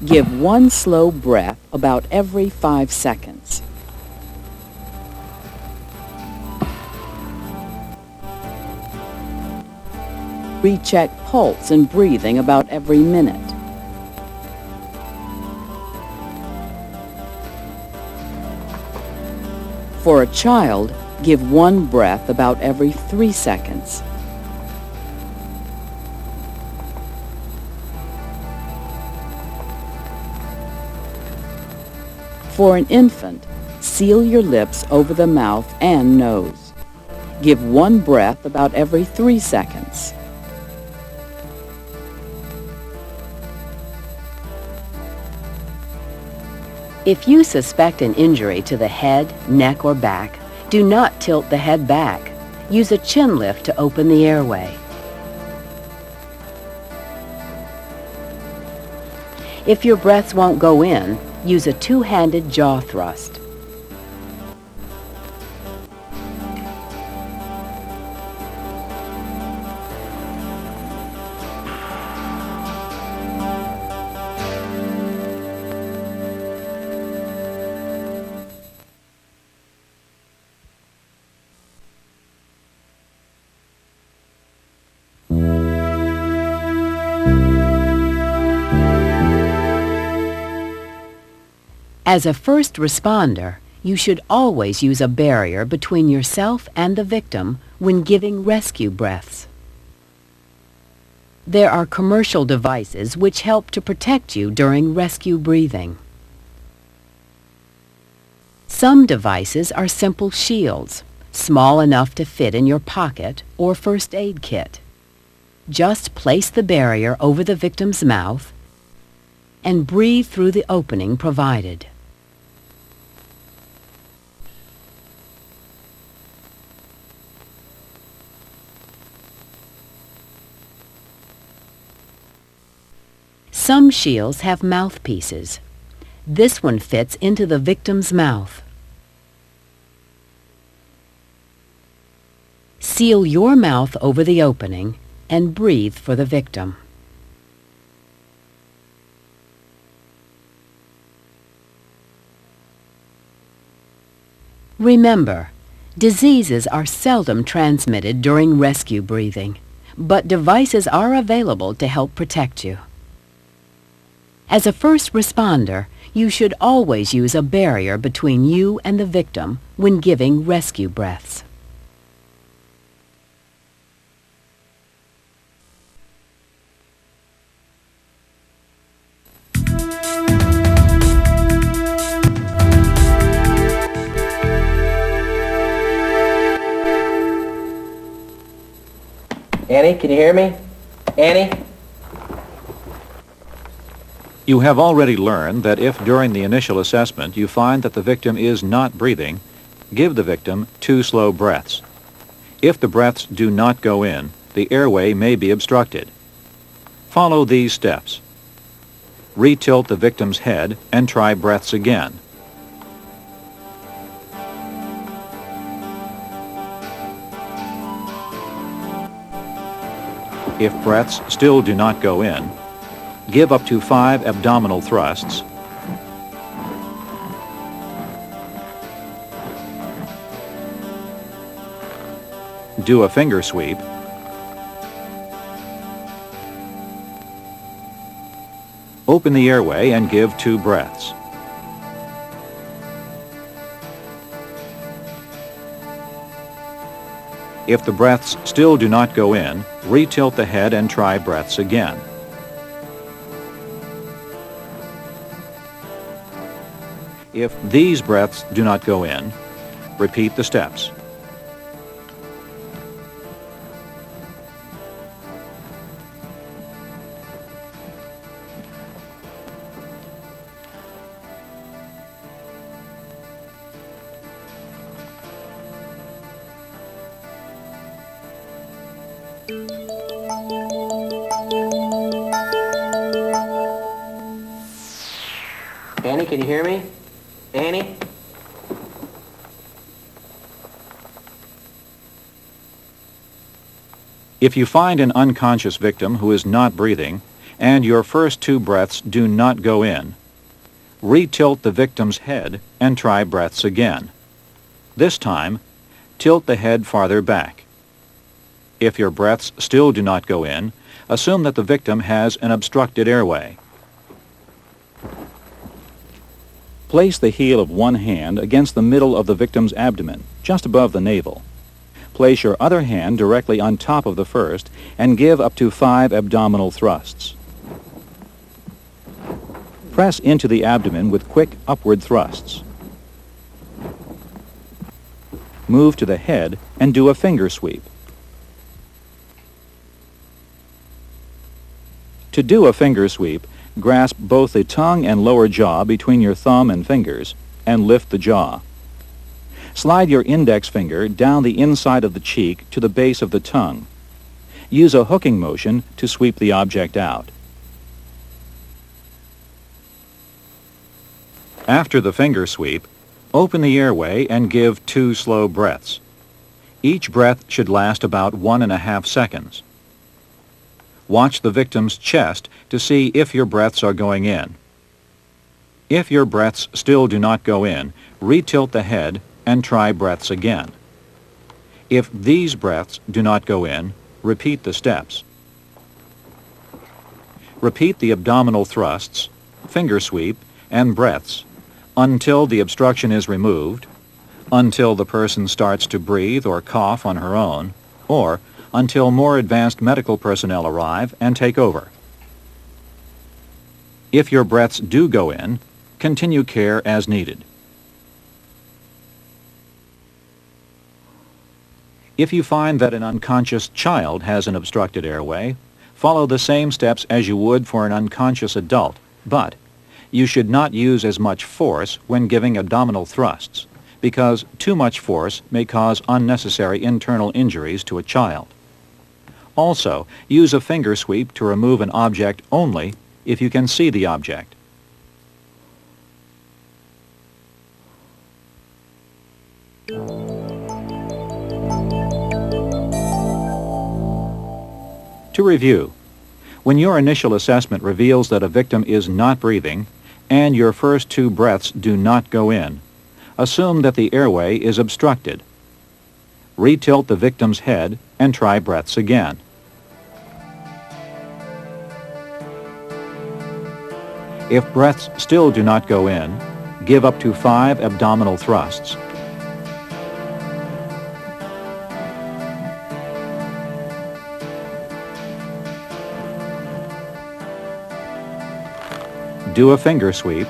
Give 1 slow breath about every 5 seconds. Recheck pulse and breathing about every minute. For a child, give 1 breath about every 3 seconds. For an infant, seal your lips over the mouth and nose. Give 1 breath about every 3 seconds. If you suspect an injury to the head, neck, or back, do not tilt the head back. Use a chin lift to open the airway. If your breaths won't go in, use a two-handed jaw thrust. As a first responder, you should always use a barrier between yourself and the victim when giving rescue breaths. There are commercial devices which help to protect you during rescue breathing. Some devices are simple shields, small enough to fit in your pocket or first aid kit. Just place the barrier over the victim's mouth and breathe through the opening provided. Some shields have mouthpieces. This one fits into the victim's mouth. Seal your mouth over the opening and breathe for the victim. Remember, diseases are seldom transmitted during rescue breathing, but devices are available to help protect you. As a first responder, you should always use a barrier between you and the victim when giving rescue breaths. Annie, can you hear me? Annie? You have already learned that if during the initial assessment you find that the victim is not breathing, give the victim 2 slow breaths. If the breaths do not go in, the airway may be obstructed. Follow these steps. Retilt the victim's head and try breaths again. If breaths still do not go in, give up to 5 abdominal thrusts. Do a finger sweep. Open the airway and give 2 breaths. If the breaths still do not go in, retilt the head and try breaths again. If these breaths do not go in, repeat the steps. Annie, can you hear me? Annie? If you find an unconscious victim who is not breathing and your first 2 breaths do not go in, retilt the victim's head and try breaths again. This time, tilt the head farther back. If your breaths still do not go in, assume that the victim has an obstructed airway. Place the heel of one hand against the middle of the victim's abdomen, just above the navel. Place your other hand directly on top of the first and give up to 5 abdominal thrusts. Press into the abdomen with quick upward thrusts. Move to the head and do a finger sweep. To do a finger sweep, grasp both the tongue and lower jaw between your thumb and fingers and lift the jaw. Slide your index finger down the inside of the cheek to the base of the tongue. Use a hooking motion to sweep the object out. After the finger sweep, open the airway and give 2 slow breaths. Each breath should last about 1.5 seconds. Watch the victim's chest to see if your breaths are going in. If your breaths still do not go in, retilt the head and try breaths again. If these breaths do not go in, repeat the steps. Repeat the abdominal thrusts, finger sweep, and breaths until the obstruction is removed, until the person starts to breathe or cough on her own, or until more advanced medical personnel arrive and take over. If your breaths do go in, continue care as needed. If you find that an unconscious child has an obstructed airway, follow the same steps as you would for an unconscious adult, but you should not use as much force when giving abdominal thrusts, because too much force may cause unnecessary internal injuries to a child. Also, use a finger sweep to remove an object only if you can see the object. To review, when your initial assessment reveals that a victim is not breathing and your first 2 breaths do not go in, assume that the airway is obstructed. Retilt the victim's head and try breaths again. If breaths still do not go in, give up to 5 abdominal thrusts. Do a finger sweep.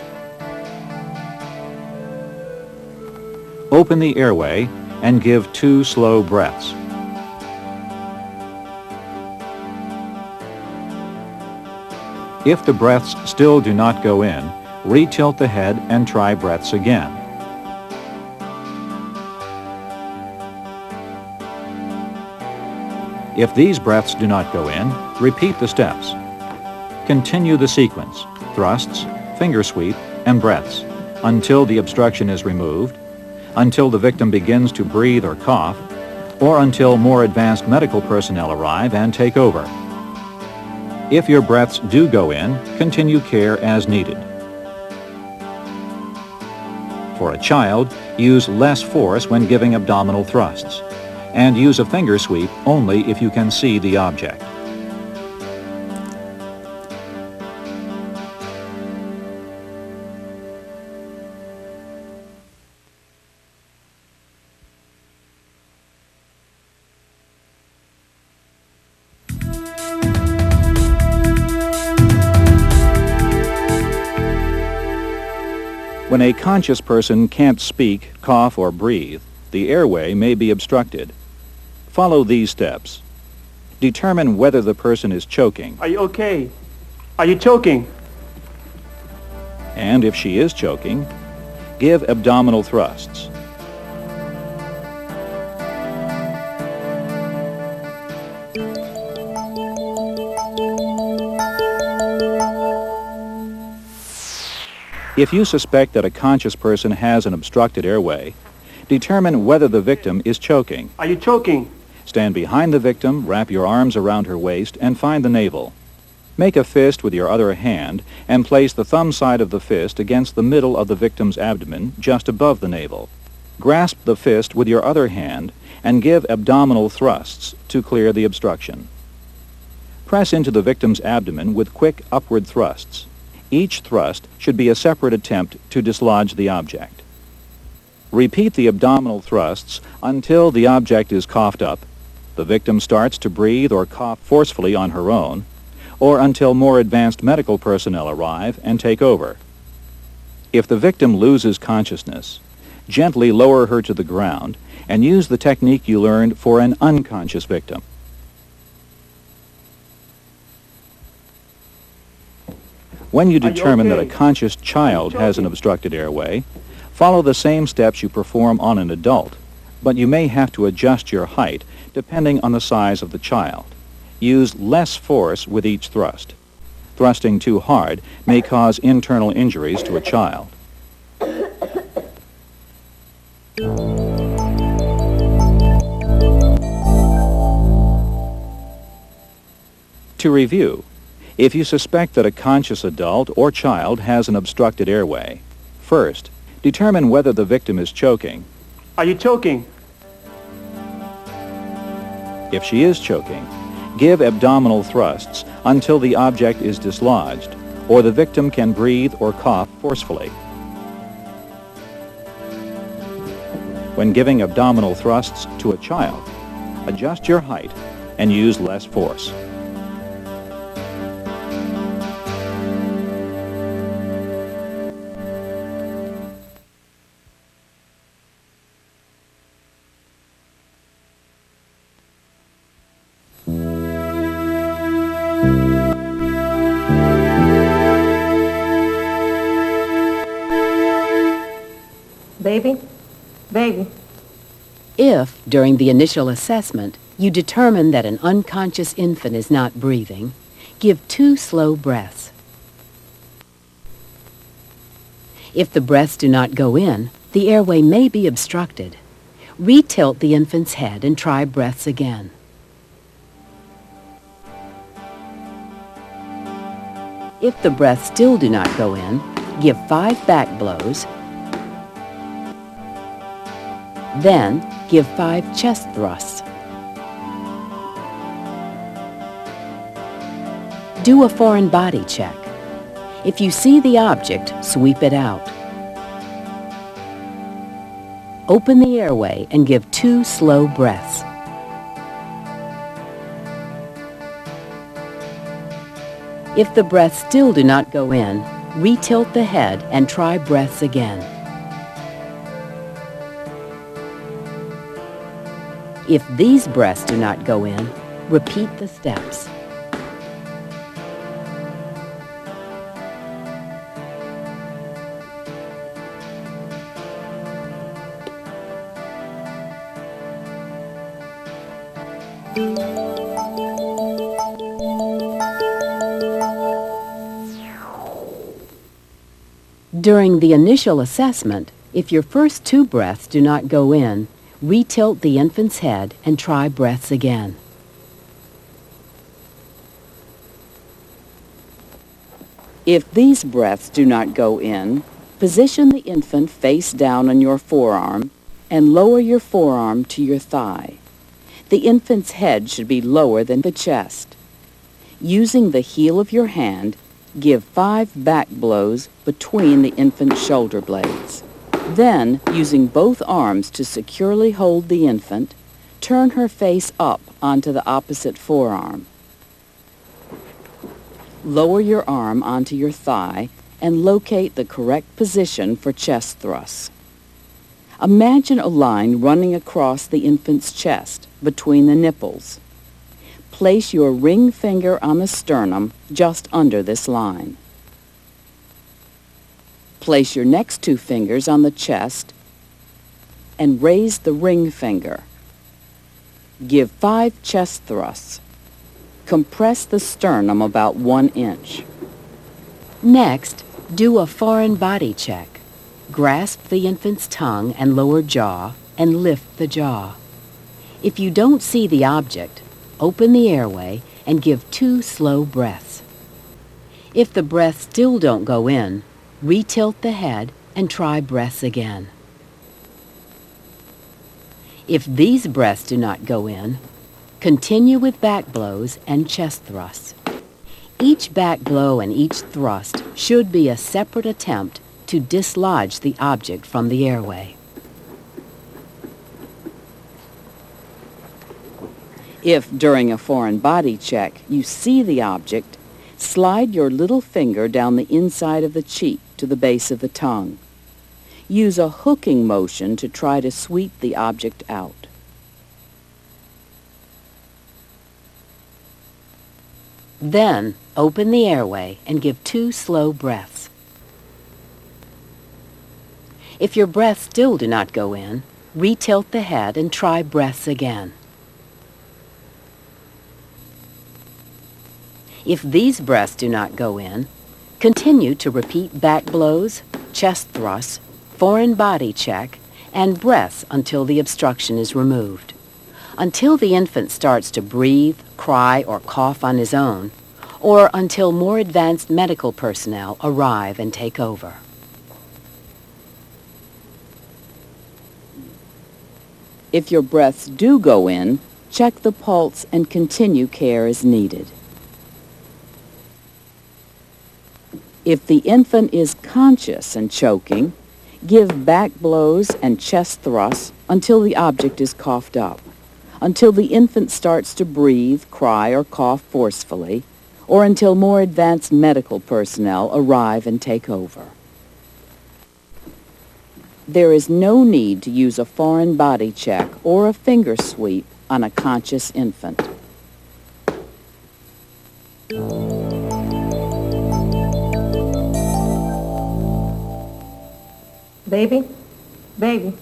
Open the airway and give 2 slow breaths. If the breaths still do not go in, retilt the head and try breaths again. If these breaths do not go in, repeat the steps. Continue the sequence, thrusts, finger sweep, and breaths, until the obstruction is removed, until the victim begins to breathe or cough, or until more advanced medical personnel arrive and take over. If your breaths do go in, continue care as needed. For a child, use less force when giving abdominal thrusts, and use a finger sweep only if you can see the object. When a conscious person can't speak, cough, or breathe, the airway may be obstructed. Follow these steps. Determine whether the person is choking. Are you okay? Are you choking? And if she is choking, give abdominal thrusts. If you suspect that a conscious person has an obstructed airway, determine whether the victim is choking. Are you choking? Stand behind the victim, wrap your arms around her waist, and find the navel. Make a fist with your other hand and place the thumb side of the fist against the middle of the victim's abdomen, just above the navel. Grasp the fist with your other hand and give abdominal thrusts to clear the obstruction. Press into the victim's abdomen with quick upward thrusts. Each thrust should be a separate attempt to dislodge the object. Repeat the abdominal thrusts until the object is coughed up, the victim starts to breathe or cough forcefully on her own, or until more advanced medical personnel arrive and take over. If the victim loses consciousness, gently lower her to the ground and use the technique you learned for an unconscious victim. When you determine that a conscious child has an obstructed airway, follow the same steps you perform on an adult, but you may have to adjust your height depending on the size of the child. Use less force with each thrust. Thrusting too hard may cause internal injuries to a child. To review, if you suspect that a conscious adult or child has an obstructed airway, first, determine whether the victim is choking. Are you choking? If she is choking, give abdominal thrusts until the object is dislodged, or the victim can breathe or cough forcefully. When giving abdominal thrusts to a child, adjust your height and use less force. Baby? Baby? If, during the initial assessment, you determine that an unconscious infant is not breathing, give 2 slow breaths. If the breaths do not go in, the airway may be obstructed. Retilt the infant's head and try breaths again. If the breaths still do not go in, give 5 back blows. Then, give 5 chest thrusts. Do a foreign body check. If you see the object, sweep it out. Open the airway and give 2 slow breaths. If the breaths still do not go in, retilt the head and try breaths again. If these breaths do not go in, repeat the steps. During the initial assessment, if your first 2 breaths do not go in, retilt the infant's head and try breaths again. If these breaths do not go in, position the infant face down on your forearm and lower your forearm to your thigh. The infant's head should be lower than the chest. Using the heel of your hand, give 5 back blows between the infant's shoulder blades. Then, using both arms to securely hold the infant, turn her face up onto the opposite forearm. Lower your arm onto your thigh and locate the correct position for chest thrusts. Imagine a line running across the infant's chest between the nipples. Place your ring finger on the sternum just under this line. Place your next 2 fingers on the chest and raise the ring finger. Give 5 chest thrusts. Compress the sternum about 1 inch. Next, do a foreign body check. Grasp the infant's tongue and lower jaw and lift the jaw. If you don't see the object, open the airway and give 2 slow breaths. If the breaths still don't go in, retilt the head and try breaths again. If these breaths do not go in, continue with back blows and chest thrusts. Each back blow and each thrust should be a separate attempt to dislodge the object from the airway. If, during a foreign body check, you see the object, slide your little finger down the inside of the cheek to the base of the tongue. Use a hooking motion to try to sweep the object out. Then, open the airway and give 2 slow breaths. If your breaths still do not go in, retilt the head and try breaths again. If these breaths do not go in, continue to repeat back blows, chest thrusts, foreign body check, and breaths until the obstruction is removed. Until the infant starts to breathe, cry, or cough on his own, or until more advanced medical personnel arrive and take over. If your breaths do go in, check the pulse and continue care as needed. If the infant is conscious and choking, give back blows and chest thrusts until the object is coughed up, until the infant starts to breathe, cry, or cough forcefully, or until more advanced medical personnel arrive and take over. There is no need to use a foreign body check or a finger sweep on a conscious infant. Baby? Baby?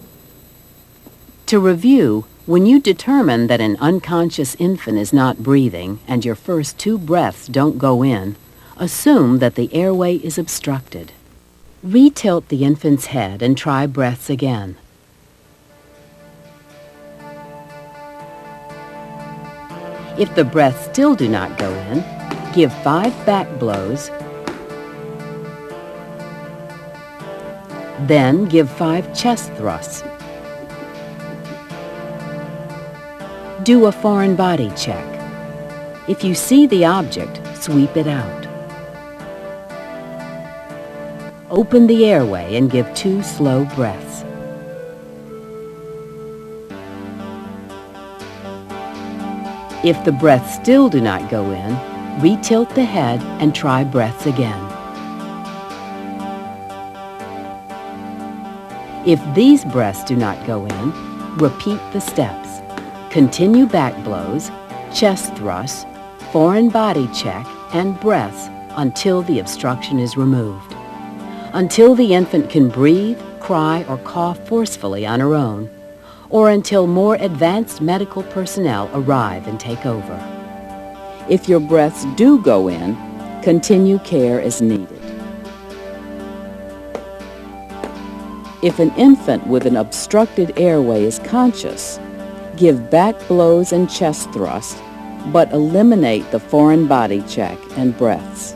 To review, when you determine that an unconscious infant is not breathing and your first 2 breaths don't go in, assume that the airway is obstructed. Retilt the infant's head and try breaths again. If the breaths still do not go in, give 5 back blows, then give 5 chest thrusts. Do a foreign body check. If you see the object, sweep it out. Open the airway and give 2 slow breaths. If the breaths still do not go in, retilt the head and try breaths again. If these breaths do not go in, repeat the steps. Continue back blows, chest thrusts, foreign body check, and breaths until the obstruction is removed. Until the infant can breathe, cry, or cough forcefully on her own, or until more advanced medical personnel arrive and take over. If your breaths do go in, continue care as needed. If an infant with an obstructed airway is conscious, give back blows and chest thrusts, but eliminate the foreign body check and breaths.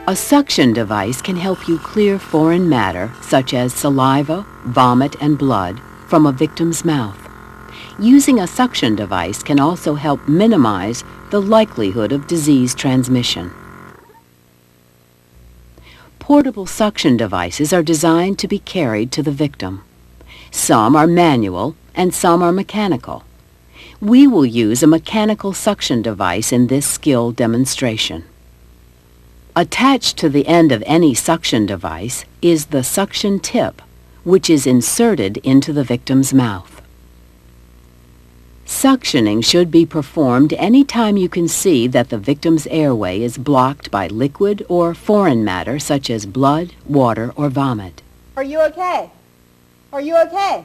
A suction device can help you clear foreign matter, such as saliva, vomit, and blood, from a victim's mouth. Using a suction device can also help minimize the likelihood of disease transmission. Portable suction devices are designed to be carried to the victim. Some are manual and some are mechanical. We will use a mechanical suction device in this skill demonstration. Attached to the end of any suction device is the suction tip, which is inserted into the victim's mouth. Suctioning should be performed any time you can see that the victim's airway is blocked by liquid or foreign matter such as blood, water, or vomit. Are you okay? Are you okay?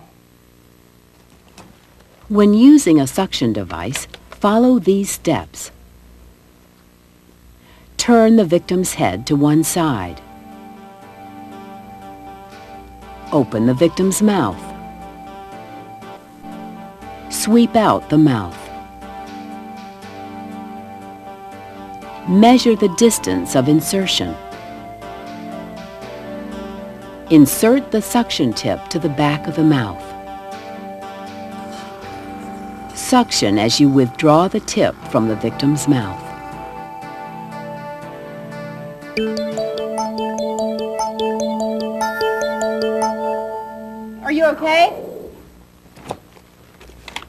When using a suction device, follow these steps. Turn the victim's head to one side. Open the victim's mouth. Sweep out the mouth. Measure the distance of insertion. Insert the suction tip to the back of the mouth. Suction as you withdraw the tip from the victim's mouth. Are you okay?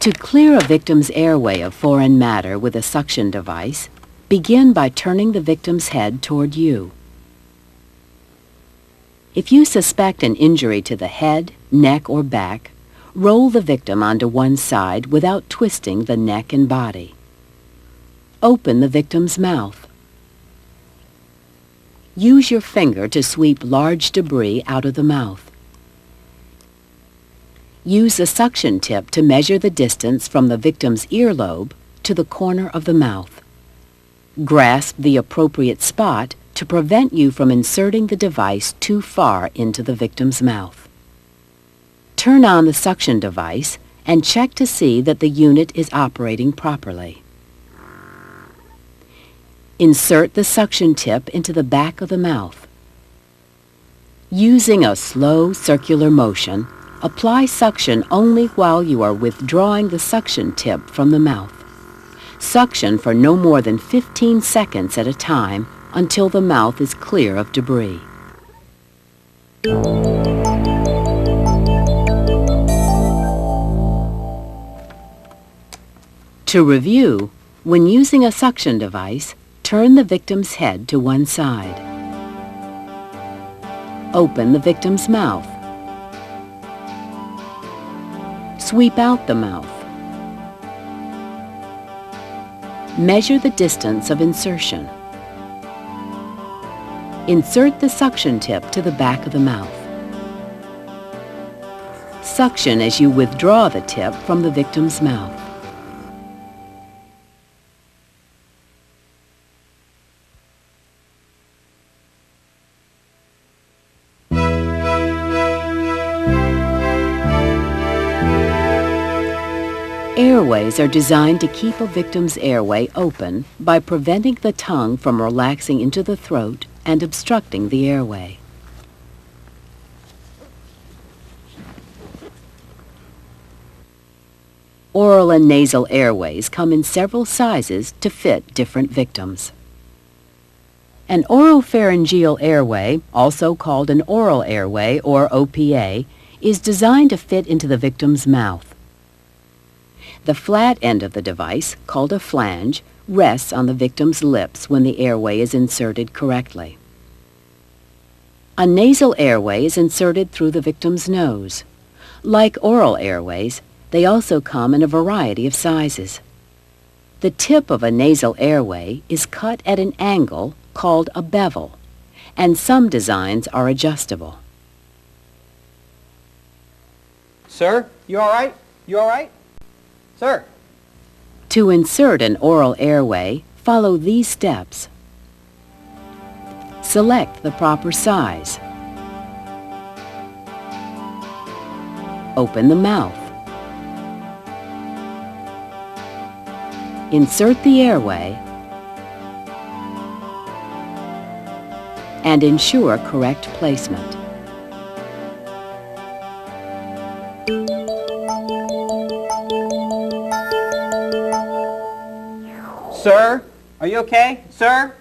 To clear a victim's airway of foreign matter with a suction device, begin by turning the victim's head toward you. If you suspect an injury to the head, neck, or back, roll the victim onto one side without twisting the neck and body. Open the victim's mouth. Use your finger to sweep large debris out of the mouth. Use a suction tip to measure the distance from the victim's earlobe to the corner of the mouth. Grasp the appropriate spot to prevent you from inserting the device too far into the victim's mouth. Turn on the suction device and check to see that the unit is operating properly. Insert the suction tip into the back of the mouth. Using a slow circular motion, apply suction only while you are withdrawing the suction tip from the mouth. Suction for no more than 15 seconds at a time until the mouth is clear of debris. To review, when using a suction device, turn the victim's head to one side. Open the victim's mouth. Sweep out the mouth. Measure the distance of insertion. Insert the suction tip to the back of the mouth. Suction as you withdraw the tip from the victim's mouth. Airways are designed to keep a victim's airway open by preventing the tongue from relaxing into the throat and obstructing the airway. Oral and nasal airways come in several sizes to fit different victims. An oropharyngeal airway, also called an oral airway or OPA, is designed to fit into the victim's mouth. The flat end of the device, called a flange, rests on the victim's lips when the airway is inserted correctly. A nasal airway is inserted through the victim's nose. Like oral airways, they also come in a variety of sizes. The tip of a nasal airway is cut at an angle called a bevel, and some designs are adjustable. Sir, you all right? You all right? Sir? To insert an oral airway, follow these steps. Select the proper size. Open the mouth. Insert the airway and ensure correct placement. Sir? Are you okay? Sir?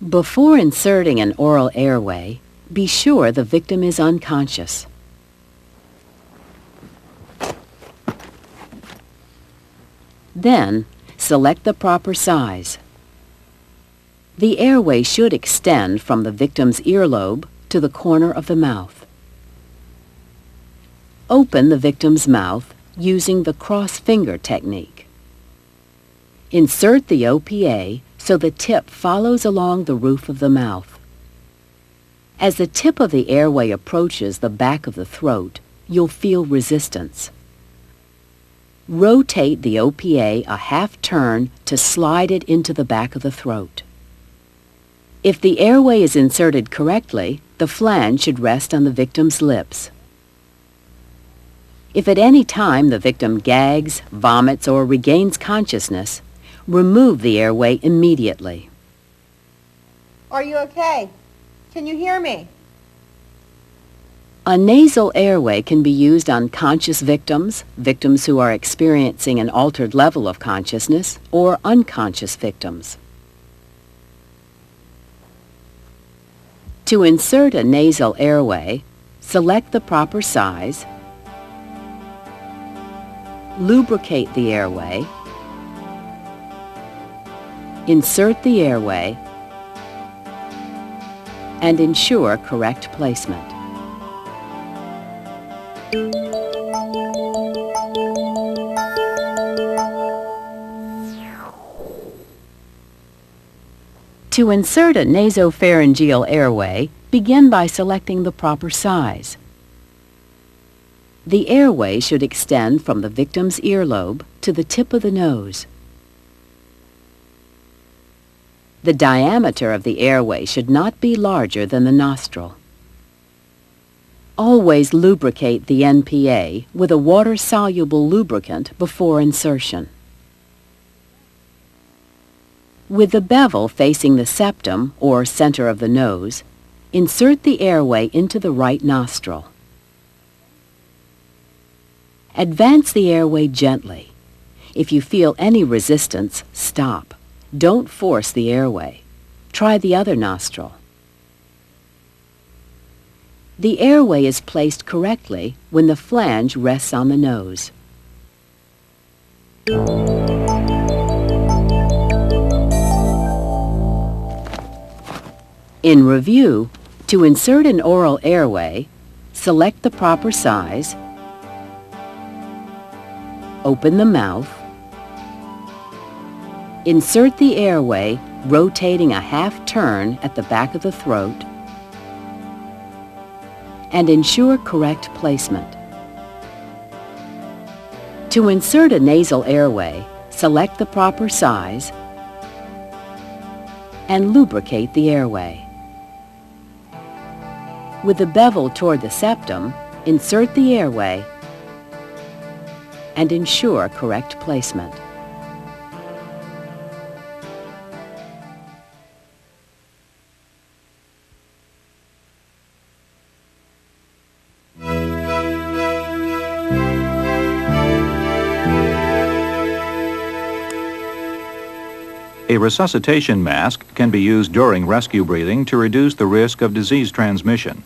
Before inserting an oral airway, be sure the victim is unconscious. Then, select the proper size. The airway should extend from the victim's earlobe to the corner of the mouth. Open the victim's mouth using the cross-finger technique. Insert the OPA so the tip follows along the roof of the mouth. As the tip of the airway approaches the back of the throat, you'll feel resistance. Rotate the OPA a half turn to slide it into the back of the throat. If the airway is inserted correctly, the flange should rest on the victim's lips. If at any time the victim gags, vomits, or regains consciousness, remove the airway immediately. Are you okay? Can you hear me? A nasal airway can be used on conscious victims, victims who are experiencing an altered level of consciousness, or unconscious victims. To insert a nasal airway, select the proper size, lubricate the airway, insert the airway, and ensure correct placement. To insert a nasopharyngeal airway, begin by selecting the proper size. The airway should extend from the victim's earlobe to the tip of the nose. The diameter of the airway should not be larger than the nostril. Always lubricate the NPA with a water-soluble lubricant before insertion. With the bevel facing the septum, or center of the nose, insert the airway into the right nostril. Advance the airway gently. If you feel any resistance, stop. Don't force the airway. Try the other nostril. The airway is placed correctly when the flange rests on the nose. In review, to insert an oral airway, select the proper size, open the mouth, insert the airway, rotating a half turn at the back of the throat, and ensure correct placement. To insert a nasal airway, select the proper size and lubricate the airway. With the bevel toward the septum, insert the airway and ensure correct placement. A resuscitation mask can be used during rescue breathing to reduce the risk of disease transmission.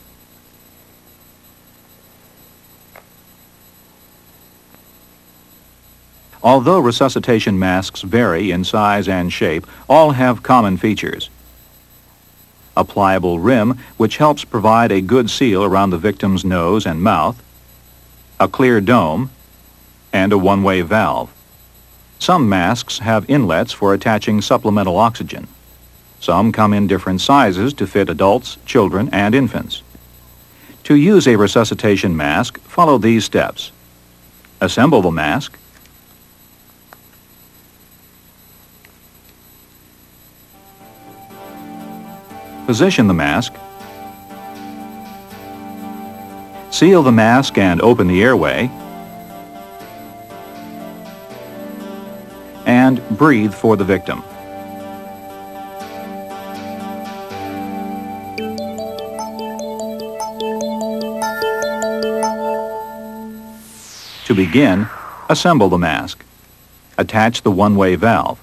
Although resuscitation masks vary in size and shape, all have common features. A pliable rim, which helps provide a good seal around the victim's nose and mouth, a clear dome, and a one-way valve. Some masks have inlets for attaching supplemental oxygen. Some come in different sizes to fit adults, children, and infants. To use a resuscitation mask, follow these steps. Assemble the mask. Position the mask. Seal the mask and open the airway. And breathe for the victim. To begin, assemble the mask. Attach the one-way valve.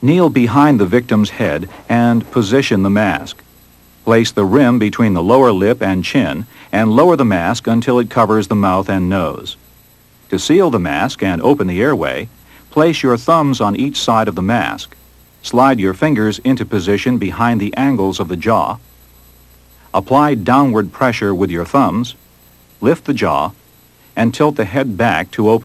Kneel behind the victim's head and position the mask. Place the rim between the lower lip and chin and lower the mask until it covers the mouth and nose. To seal the mask and open the airway, place your thumbs on each side of the mask. Slide your fingers into position behind the angles of the jaw. Apply downward pressure with your thumbs. Lift the jaw and tilt the head back to open.